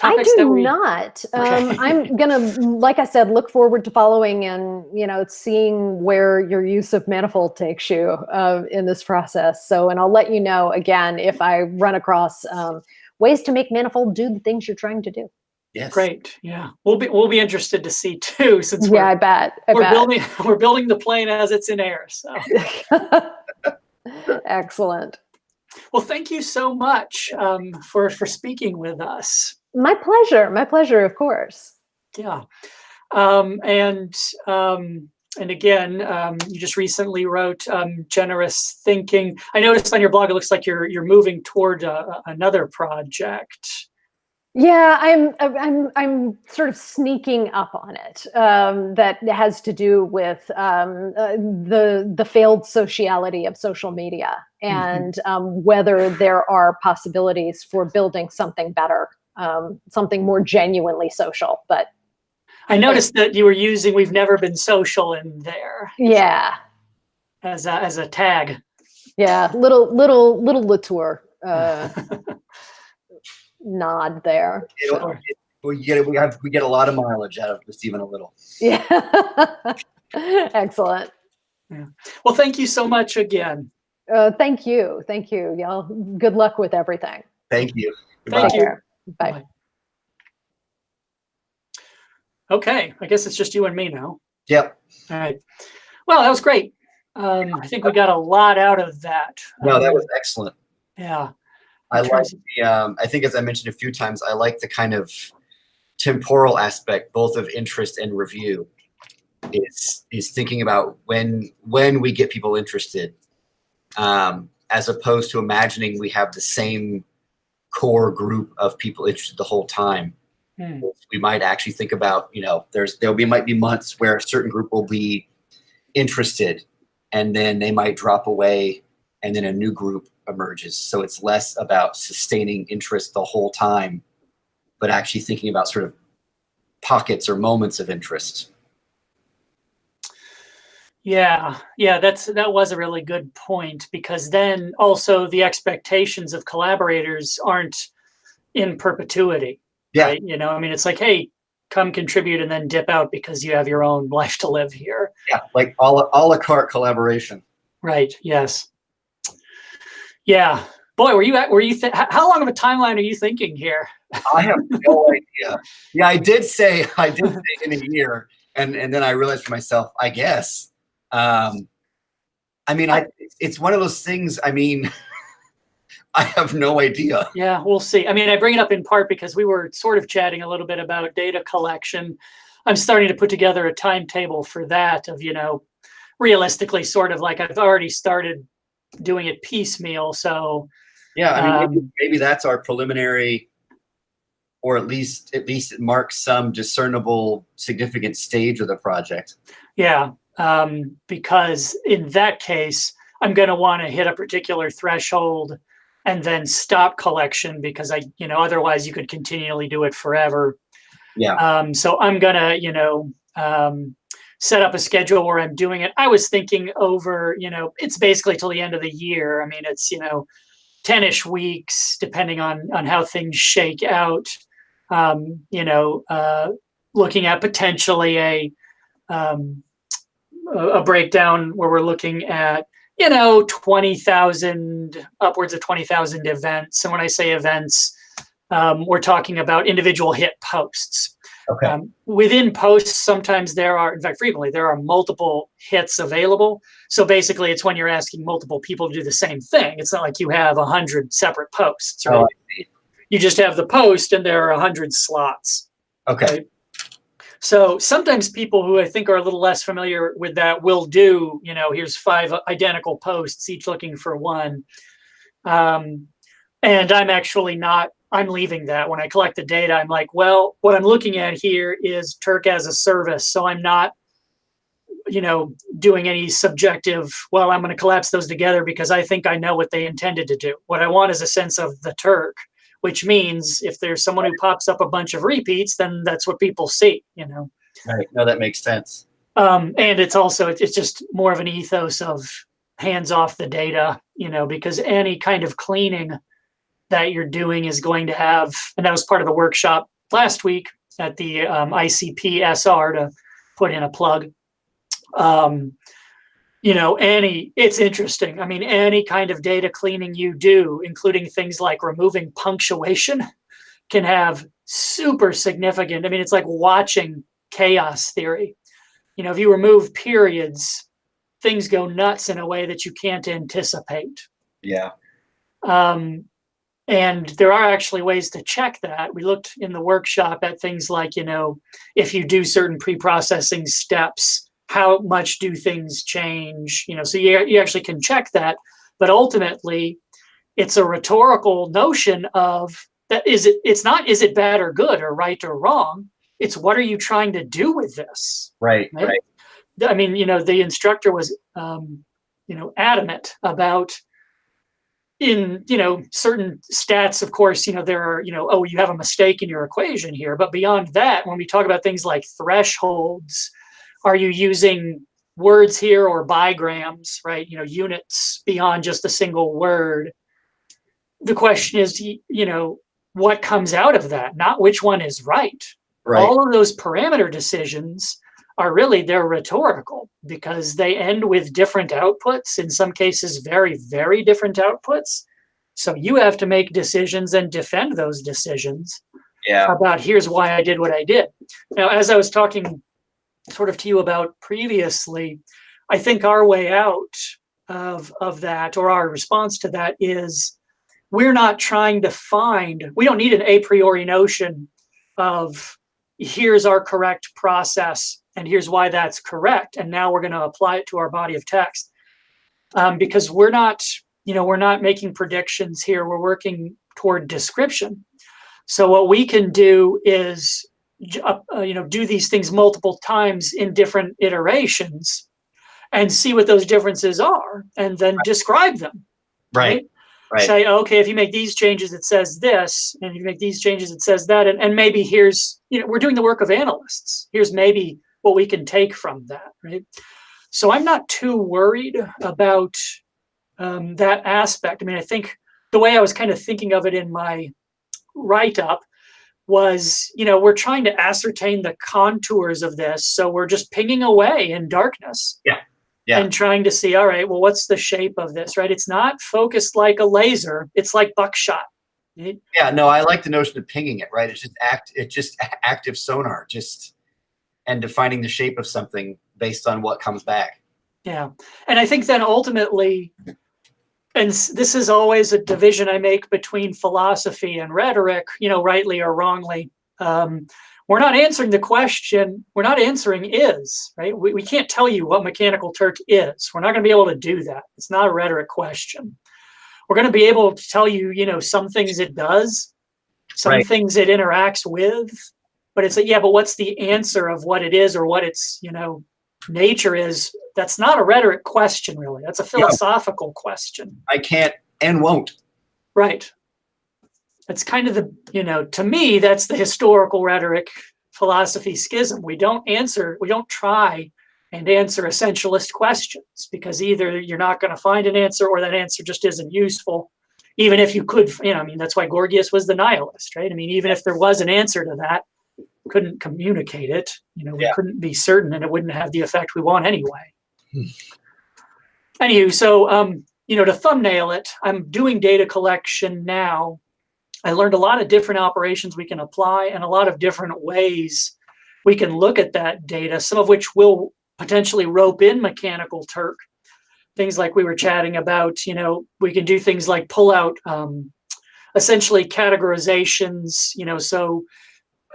I topics? do not. Okay. I'm gonna, like I said, look forward to following and seeing where your use of Manifold takes you in this process. So, and I'll let you know again if I run across ways to make Manifold do the things you're trying to do. Yes. Great. Yeah, we'll be interested to see too, since I bet. we're building the plane as it's in air. So excellent. Well, thank you so much for speaking with us. My pleasure. My pleasure, of course. Yeah. and again, you just recently wrote generous thinking. I noticed on your blog it looks like you're moving toward another project. Yeah, I'm sort of sneaking up on it. That has to do with the failed sociality of social media, and whether there are possibilities for building something better, something more genuinely social. But I noticed that you were using "We've never been social" in there. Yeah, As a tag. Yeah, little Latour nod there. So. We get a lot of mileage out of just even a little. Yeah. Excellent. Yeah. Well, thank you so much again. Thank you. Y'all. Good luck with everything. Thank you. Thank Take care. Bye. Bye. Okay, I guess it's just you and me now. Yep. All right. Well, that was great. I think we got a lot out of that. No, that was excellent. Yeah. I like the, I think as I mentioned a few times, I like the kind of temporal aspect, both of interest and review, is thinking about when we get people interested, as opposed to imagining we have the same core group of people interested the whole time. We might actually think about, might be months where a certain group will be interested, and then they might drop away, and then a new group emerges. So it's less about sustaining interest the whole time, but actually thinking about sort of pockets or moments of interest. Yeah, that was a really good point, because then also the expectations of collaborators aren't in perpetuity. Yeah. Right? I mean, it's like, hey, come contribute and then dip out because you have your own life to live here. Yeah, like a la carte collaboration. Right. Yes. Yeah. Boy, how long of a timeline are you thinking here? I have no idea. Yeah, I did say in a year, and then I realized for myself, I guess. I mean, it's one of those things. I mean, I have no idea. Yeah, we'll see. I mean, I bring it up in part because we were sort of chatting a little bit about data collection. I'm starting to put together a timetable for that of, realistically sort of like I've already started doing it piecemeal. So yeah, I mean, maybe that's our preliminary, or at least it marks some discernible, significant stage of the project. Yeah, because in that case, I'm going to want to hit a particular threshold and then stop collection, because otherwise you could continually do it forever. Yeah. So I'm going to, set up a schedule where I'm doing it. I was thinking over, it's basically till the end of the year. I mean, it's, 10-ish weeks, depending on how things shake out. Looking at potentially a breakdown where we're looking at, 20,000, upwards of 20,000 events. And when I say events, we're talking about individual hit posts. Okay. Within posts, sometimes in fact, frequently, there are multiple hits available. So basically, it's when you're asking multiple people to do the same thing. It's not like you have 100 separate posts, right? Oh, I see. You just have the post and there are 100 slots. Okay. Right? So sometimes people who I think are a little less familiar with that will do, here's 5 identical posts, each looking for one. And I'm actually not, I'm leaving that. When I collect the data, I'm like, well, what I'm looking at here is Turk as a service. So I'm not, doing any subjective, well, I'm going to collapse those together because I think I know what they intended to do. What I want is a sense of the Turk, which means if there's someone who pops up a bunch of repeats, then that's what people see, Right. No, that makes sense. And it's also, it's just more of an ethos of hands off the data, because any kind of cleaning that you're doing is going to have, and that was part of the workshop last week at the ICP-SR, to put in a plug. It's interesting. I mean, any kind of data cleaning you do, including things like removing punctuation, can have super significant, it's like watching chaos theory. If you remove periods, things go nuts in a way that you can't anticipate. Yeah. And there are actually ways to check that. We looked in the workshop at things like, if you do certain pre-processing steps, how much do things change? So you actually can check that, but ultimately it's a rhetorical notion of that. It's not, is it bad or good or right or wrong? It's, what are you trying to do with this? Right. I mean, the instructor was, adamant about, in, certain stats, of course, there are, oh, you have a mistake in your equation here. But beyond that, when we talk about things like thresholds, are you using words here or bigrams, right? Units beyond just a single word. The question is, what comes out of that, not which one is right. All of those parameter decisions are really, they're rhetorical because they end with different outputs, in some cases, very, very different outputs. So you have to make decisions and defend those decisions about, here's why I did what I did. Now, as I was talking sort of to you about previously, I think our way out of that, or our response to that, is we're not trying to we don't need an a priori notion of, here's our correct process and here's why that's correct, and now we're going to apply it to our body of text, because we're not making predictions here. We're working toward description. So what we can do is do these things multiple times in different iterations and see what those differences are, and then describe them. Right. Say, okay, if you make these changes, it says this, and if you make these changes, it says that, and maybe here's, we're doing the work of analysts. Here's maybe what we can take from that, right? So I'm not too worried about that aspect. I mean, I think the way I was kind of thinking of it in my write-up was, we're trying to ascertain the contours of this. So we're just pinging away in darkness. And trying to see, all right, well, what's the shape of this, right? It's not focused like a laser. It's like buckshot. Right? Yeah, no, I like the notion of pinging it, right? It's just active sonar, and defining the shape of something based on what comes back. Yeah. And I think then ultimately, and this is always a division I make between philosophy and rhetoric, rightly or wrongly. We're not answering the question. We're not answering is, right? We can't tell you what Mechanical Turk is. We're not going to be able to do that. It's not a rhetoric question. We're going to be able to tell you, some things it does, some things it interacts with, but it's like, but what's the answer of what it is or what its, nature is? That's not a rhetoric question, really. That's a philosophical question. I can't and won't. Right. That's kind of the, to me, that's the historical rhetoric philosophy schism. We don't try and answer essentialist questions, because either you're not going to find an answer or that answer just isn't useful. Even if you could, that's why Gorgias was the nihilist, right? I mean, even if there was an answer to that, couldn't communicate it, we couldn't be certain, and it wouldn't have the effect we want anyway. Anywho, so, to thumbnail it, I'm doing data collection now. I learned a lot of different operations we can apply and a lot of different ways we can look at that data, some of which will potentially rope in Mechanical Turk. Things like we were chatting about, we can do things like pull out essentially categorizations, so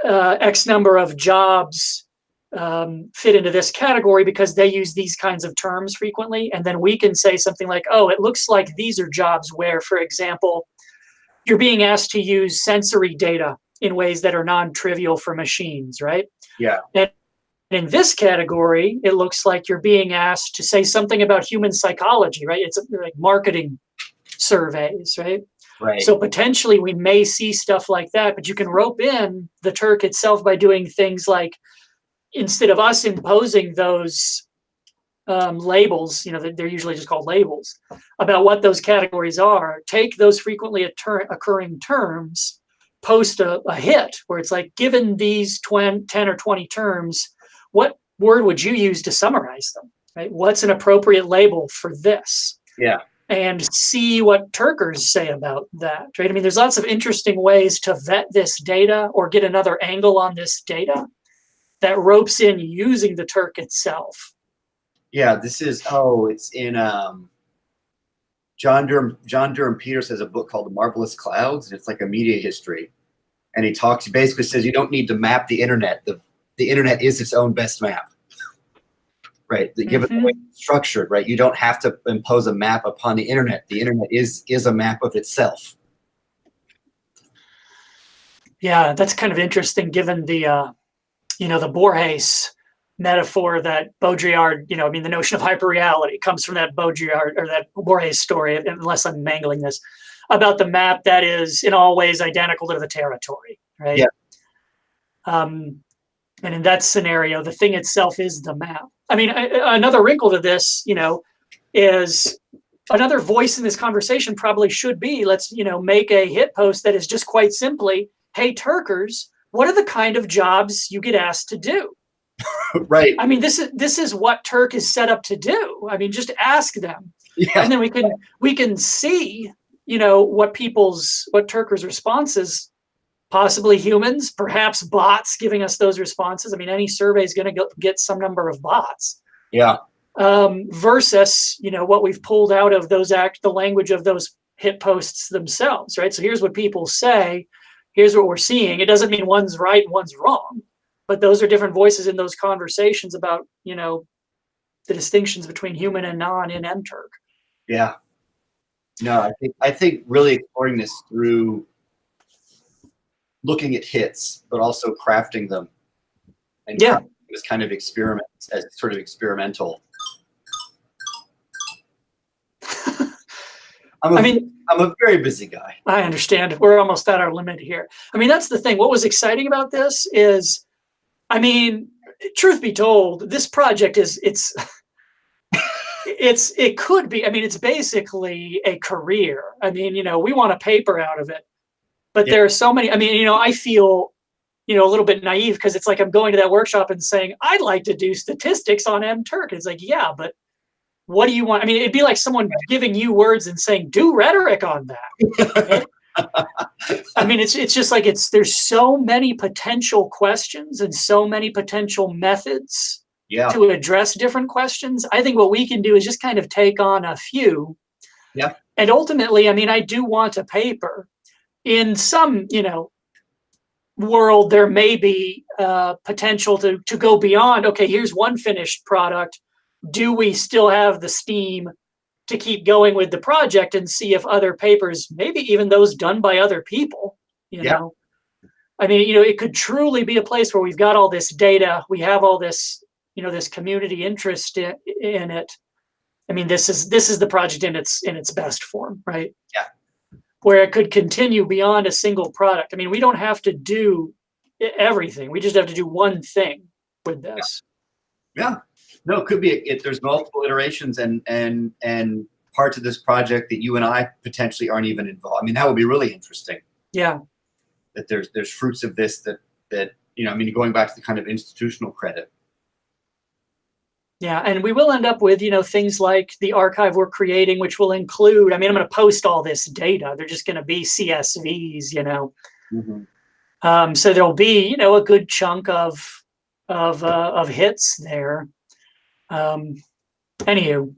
X number of jobs fit into this category because they use these kinds of terms frequently. And then we can say something like, oh, it looks like these are jobs where, for example, you're being asked to use sensory data in ways that are non-trivial for machines, right? Yeah. And in this category, it looks like you're being asked to say something about human psychology, right? It's like marketing surveys, right? Right. So potentially we may see stuff like that, but you can rope in the Turk itself by doing things like, instead of us imposing those labels, they're usually just called labels, about what those categories are, take those frequently occurring terms, post a hit where it's like, given these 10 or 20 terms, what word would you use to summarize them, right? What's an appropriate label for this? Yeah. And see what Turkers say about that, right? I mean, there's lots of interesting ways to vet this data or get another angle on this data that ropes in using the Turk itself. Yeah, this is, it's in John Durham Peters has a book called The Marvelous Clouds, and it's like a media history. And he basically says you don't need to map the internet. The internet is its own best map. right? Given the way it's structured, right? You don't have to impose a map upon the internet. The internet is a map of itself. Yeah, that's kind of interesting given the the Borges metaphor that Baudrillard, I mean, the notion of hyperreality comes from that Baudrillard or that Borges story, unless I'm mangling this, about the map that is in all ways identical to the territory, right? Yeah. And in that scenario, the thing itself is the map. I mean, another wrinkle to this, is another voice in this conversation probably should be, let's, make a hit post that is just quite simply, hey, Turkers, what are the kind of jobs you get asked to do? Right. I mean, this is what Turk is set up to do. I mean, just ask them. Yeah. And then we can see, what Turkers' responses, possibly humans, perhaps bots giving us those responses. I mean, any survey is going to get some number of bots. Yeah. Versus, what we've pulled out of the language of those hit posts themselves, right? So here's what people say. Here's what we're seeing. It doesn't mean one's right and one's wrong, but those are different voices in those conversations about, the distinctions between human and non in MTurk. Yeah. No, I think really exploring this through looking at hits, but also crafting them, and Yeah, this kind of experiment as sort of experimental. I'm a very busy guy. I understand. We're almost at our limit here. I mean, that's the thing. What was exciting about this is, I mean, truth be told, this project it could be, I mean, it's basically a career. I mean, we want a paper out of it, but there are so many, I mean, I feel, a little bit naive because it's like I'm going to that workshop and saying, I'd like to do statistics on MTurk. It's like, yeah, but what do you want? I mean, it'd be like someone giving you words and saying, do rhetoric on that. I mean, it's just like there's so many potential questions and so many potential methods to address different questions. I think what we can do is just kind of take on a few. Yeah. And ultimately, I mean, I do want a paper. In some, world, there may be potential to go beyond, okay, here's one finished product. Do we still have the steam to keep going with the project and see if other papers, maybe even those done by other people, know? I mean, it could truly be a place where we've got all this data, we have all this, this community interest in it. I mean, this is the project in its best form, right? Yeah. Where it could continue beyond a single product. I mean, we don't have to do everything. We just have to do one thing with this. Yeah. No, it could be. There's multiple iterations and parts of this project that you and I potentially aren't even involved. I mean, that would be really interesting. Yeah. That there's fruits of this that I mean, going back to the kind of institutional credit. Yeah, and we will end up with, things like the archive we're creating, which will include, I mean, I'm going to post all this data. They're just going to be CSVs, Mm-hmm. So there'll be, a good chunk of hits there. Anywho.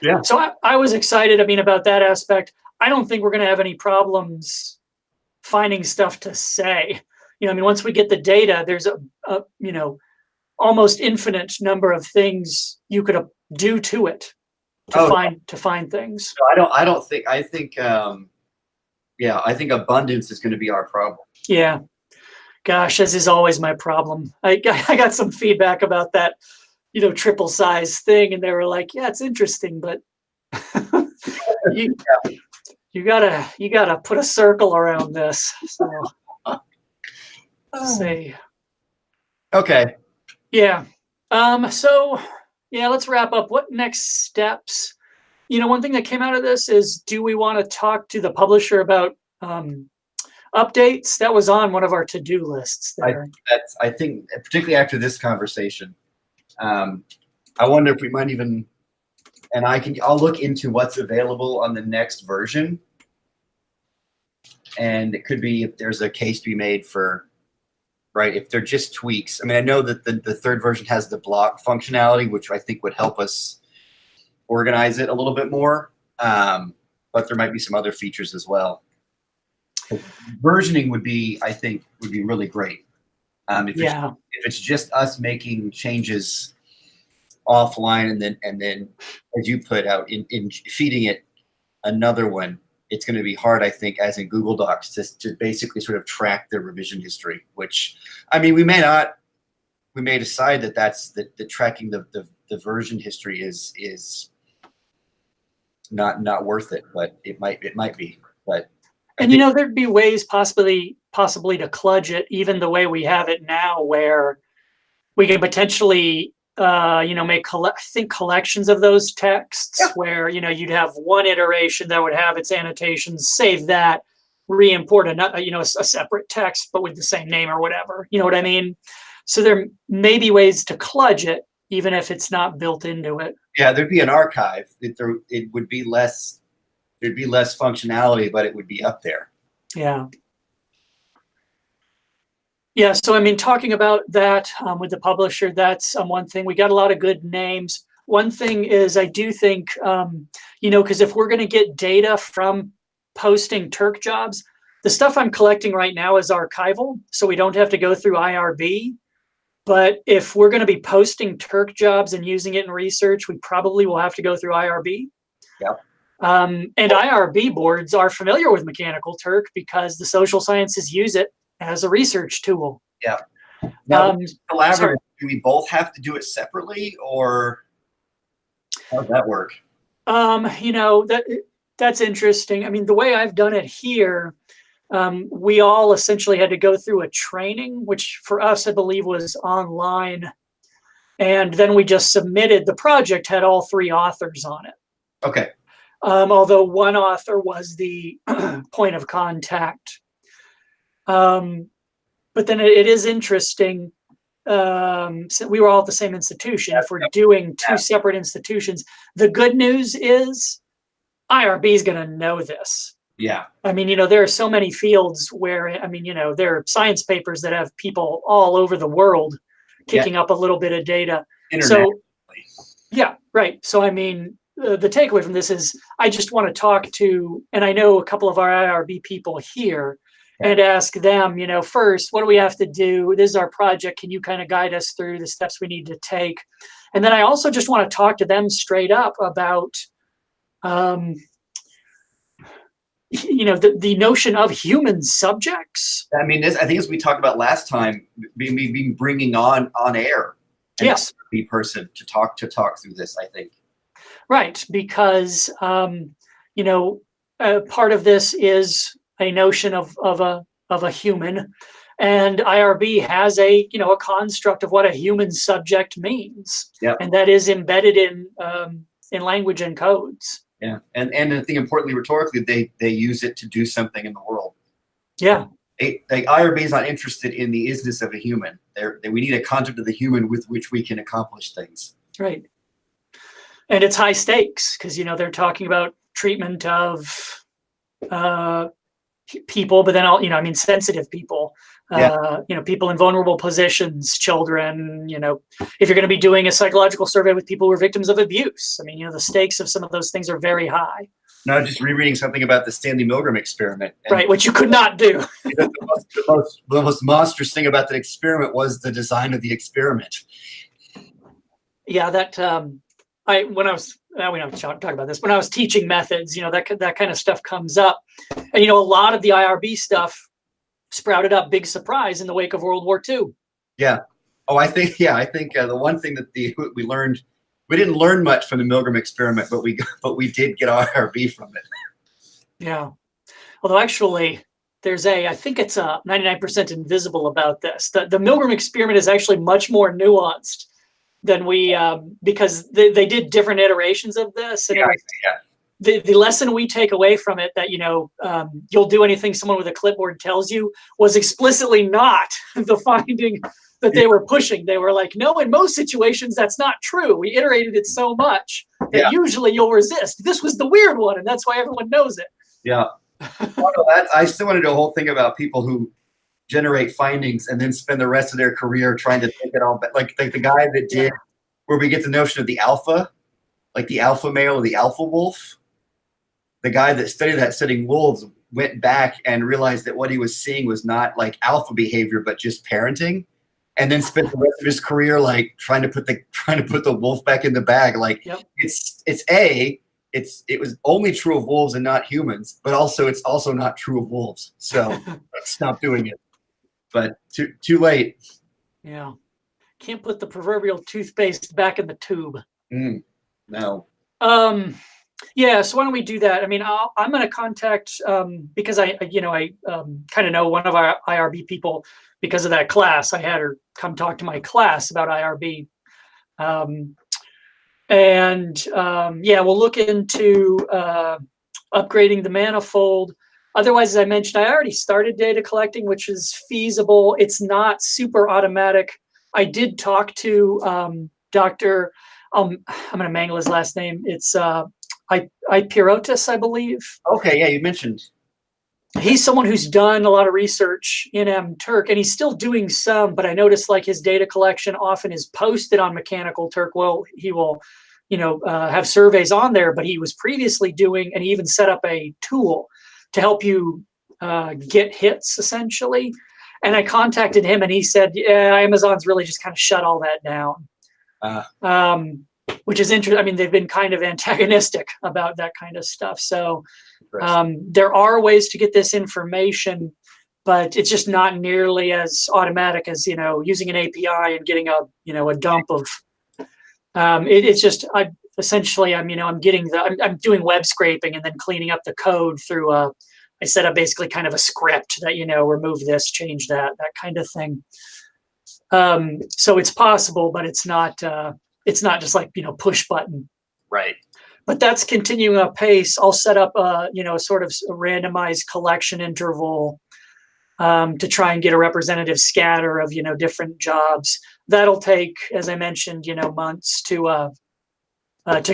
Yeah. So I was excited, I mean, about that aspect. I don't think we're going to have any problems finding stuff to say. I mean, once we get the data, there's a almost infinite number of things you could do to it to find things. No, I think abundance is going to be our problem. Yeah. Gosh, as is always my problem. I got some feedback about that, triple size thing, and they were like, yeah, it's interesting, but you gotta put a circle around this. So let's see. Okay. Yeah. So yeah, let's wrap up. What next steps? One thing that came out of this is, do we want to talk to the publisher about updates? That was on one of our to-do lists there. I think particularly after this conversation, I wonder if we might even, and I'll look into what's available on the next version. And it could be if there's a case to be made for, right, if they're just tweaks. I mean, I know that the third version has the block functionality, which I think would help us organize it a little bit more. But there might be some other features as well. Versioning would be really great. If it's just us making changes offline, and then as you put out in feeding it another one, it's going to be hard, I think, as in Google Docs, to basically sort of track the revision history, which, I mean, we may decide that that's the tracking the version history is not worth it, but it might be. But and there'd be ways possibly to kludge it even the way we have it now, where we can potentially make collections of those texts, where you'd have one iteration that would have its annotations, save that, re-import a separate text but with the same name or whatever. You know what I mean? So there may be ways to kludge it even if it's not built into it. Yeah, there'd be an archive. It would be less. There'd be less functionality, but it would be up there. Yeah. Yeah, so I mean, talking about that with the publisher, that's one thing. We got a lot of good names. One thing is, I do think, because if we're going to get data from posting Turk jobs, the stuff I'm collecting right now is archival, so we don't have to go through IRB. But if we're going to be posting Turk jobs and using it in research, we probably will have to go through IRB. Yep. And IRB boards are familiar with Mechanical Turk because the social sciences use it as a research tool. Yeah. Now, collaborative, do we both have to do it separately, or how does that work? That's interesting. I mean, the way I've done it here, we all essentially had to go through a training, which for us, I believe, was online. And then we just submitted. The project had all 3 authors on it. Okay. Although one author was the point of contact. But then it is interesting. So we were all at the same institution. If we're doing 2 separate institutions, the good news is IRB is going to know this. Yeah. I mean, there are so many fields where, I mean, there are science papers that have people all over the world kicking up a little bit of data. So, yeah, right. So, I mean, the takeaway from this is I just want to talk to, and I know a couple of our IRB people here, and ask them, first, what do we have to do? This is our project. Can you kind of guide us through the steps we need to take? And then I also just want to talk to them straight up about, the notion of human subjects. I mean, I think as we talked about last time, being bringing on air. Yes. The person to talk through this, I think. Right, because part of this is a notion of a human, and IRB has a construct of what a human subject means, and that is embedded in language and codes. Yeah, and I think importantly, rhetorically, they use it to do something in the world. Yeah, IRB is not interested in the isness of a human. We need a concept of the human with which we can accomplish things. Right, and it's high stakes because they're talking about treatment of people, but then sensitive people, people in vulnerable positions, children, if you're going to be doing a psychological survey with people who are victims of abuse, I mean, the stakes of some of those things are very high. Now, just rereading something about the Stanley Milgram experiment. Right, which you could not do. The most monstrous thing about that experiment was the design of the experiment. Yeah, that we don't talk about this. When I was teaching methods, that kind of stuff comes up, and a lot of the IRB stuff sprouted up, big surprise, in the wake of World War II. Yeah. Oh, I think the one thing that we learned, we didn't learn much from the Milgram experiment, but we did get IRB from it. Yeah. Although actually, I think it's 99% invisible about this. The Milgram experiment is actually much more nuanced than because they did different iterations of this, and the lesson we take away from it, that you'll do anything someone with a clipboard tells you, was explicitly not the finding that they were pushing. They were like, no, in most situations that's not true. We iterated it so much that usually you'll resist. This was the weird one, and that's why everyone knows it. Yeah. I still want to do a whole thing about people who generate findings and then spend the rest of their career trying to take it all back. Like the guy that did, where we get the notion of the alpha, like the alpha male or the alpha wolf. The guy that studying wolves went back and realized that what he was seeing was not like alpha behavior, but just parenting. and then spent the rest of his career like trying to put the wolf back in the bag. Like it was only true of wolves and not humans, but also it's also not true of wolves. So let's stop doing it. But too late. Yeah. Can't put the proverbial toothpaste back in the tube. No. Yeah, so why don't we do that? I mean, I'm going to contact because I kind of know one of our IRB people because of that class. I had her come talk to my class about IRB, yeah, we'll look into upgrading the manifold. Otherwise, as I mentioned, I already started data collecting, which is feasible. It's not super automatic. I did talk to Dr. I'm going to mangle his last name. It's Ipirotis, I believe. Okay, yeah, you mentioned. He's someone who's done a lot of research in Turk, and he's still doing some, but I noticed like his data collection often is posted on Mechanical Turk. Well, he will, have surveys on there, but he was previously doing, and he even set up a tool to help you get hits essentially. And I contacted him and he said, yeah, Amazon's really just kind of shut all that down. Which is interesting. I mean, they've been kind of antagonistic about that kind of stuff. So there are ways to get this information, but it's just not nearly as automatic as, using an API and getting a dump of, it's just, I'm doing web scraping and then cleaning up the code through I set up basically kind of a script that, remove this, change that kind of thing. So it's possible, but it's not just like, push button. Right. But that's continuing apace. I'll set up sort of a randomized collection interval to try and get a representative scatter of, different jobs. That'll take, as I mentioned, months to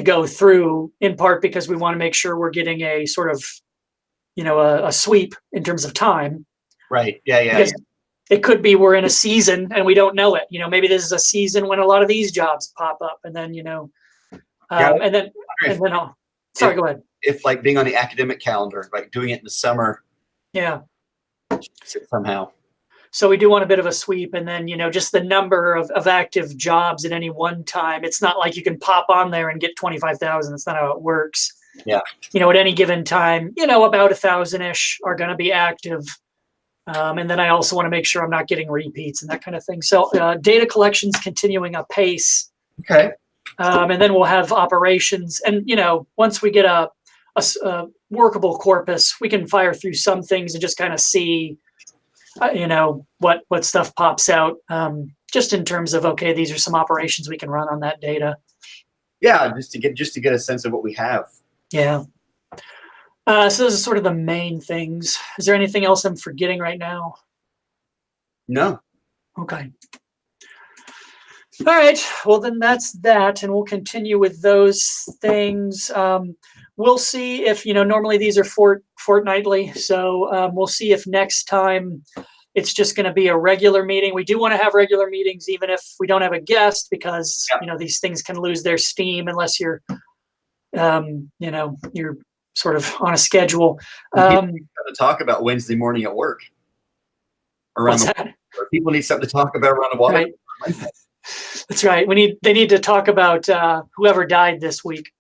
go through, in part because we want to make sure we're getting a sort of, a sweep in terms of time. Right. Yeah. Because it could be we're in a season and we don't know it. Maybe this is a season when a lot of these jobs pop up, and then sorry, go ahead. If like being on the academic calendar, like doing it in the summer. Yeah. Somehow. So we do want a bit of a sweep, and then, just the number of active jobs at any one time. It's not like you can pop on there and get 25,000. That's not how it works. Yeah. At any given time, about 1,000-ish are going to be active. And then I also want to make sure I'm not getting repeats and that kind of thing. So data collection's continuing apace. Okay. And then we'll have operations. And, once we get a workable corpus, we can fire through some things and just kind of see, what stuff pops out. Just in terms of, okay, these are some operations we can run on that data. Yeah, just to get a sense of what we have. Yeah. So those are sort of the main things. Is there anything else I'm forgetting right now? No. Okay. All right. Well, then that's that, and we'll continue with those things. We'll see if, normally these are fortnightly. So we'll see if next time it's just going to be a regular meeting. We do want to have regular meetings, even if we don't have a guest, because, these things can lose their steam unless you're, you're sort of on a schedule. To talk about Wednesday morning at work. Or people need something to talk about around the water. Right. That's right. They need to talk about whoever died this week.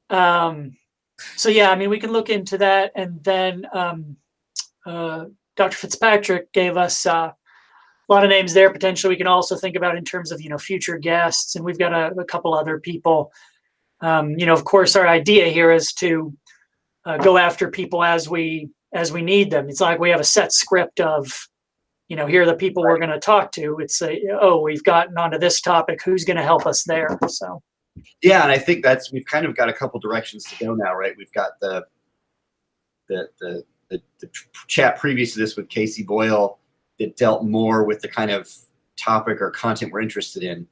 So yeah, we can look into that, and then Dr. Fitzpatrick gave us a lot of names there. Potentially, we can also think about in terms of future guests, and we've got a couple other people. Of course, our idea here is to go after people as we need them. It's not like we have a set script of, here are the people we're going to talk to. It's we've gotten onto this topic. Who's going to help us there? So. Yeah, and I think we've kind of got a couple directions to go now, right? We've got the chat previous to this with Casey Boyle that dealt more with the kind of topic or content we're interested in,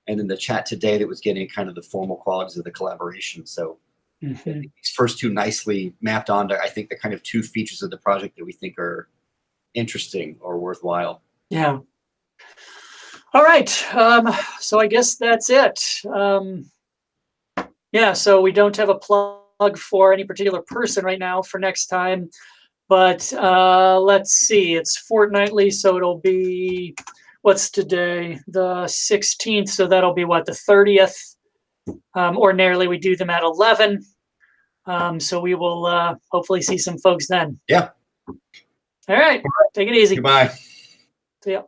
and then the chat today that was getting kind of the formal qualities of the collaboration. So these first two nicely mapped onto, I think, the kind of two features of the project that we think are interesting or worthwhile. Yeah. All right. So I guess that's it. Yeah. So we don't have a plug for any particular person right now for next time, but let's see. It's fortnightly, so it'll be what's today? The 16th. So that'll be what, the 30th? Ordinarily, we do them at 11. So we will hopefully see some folks then. Yeah. All right. Take it easy. Goodbye. See ya.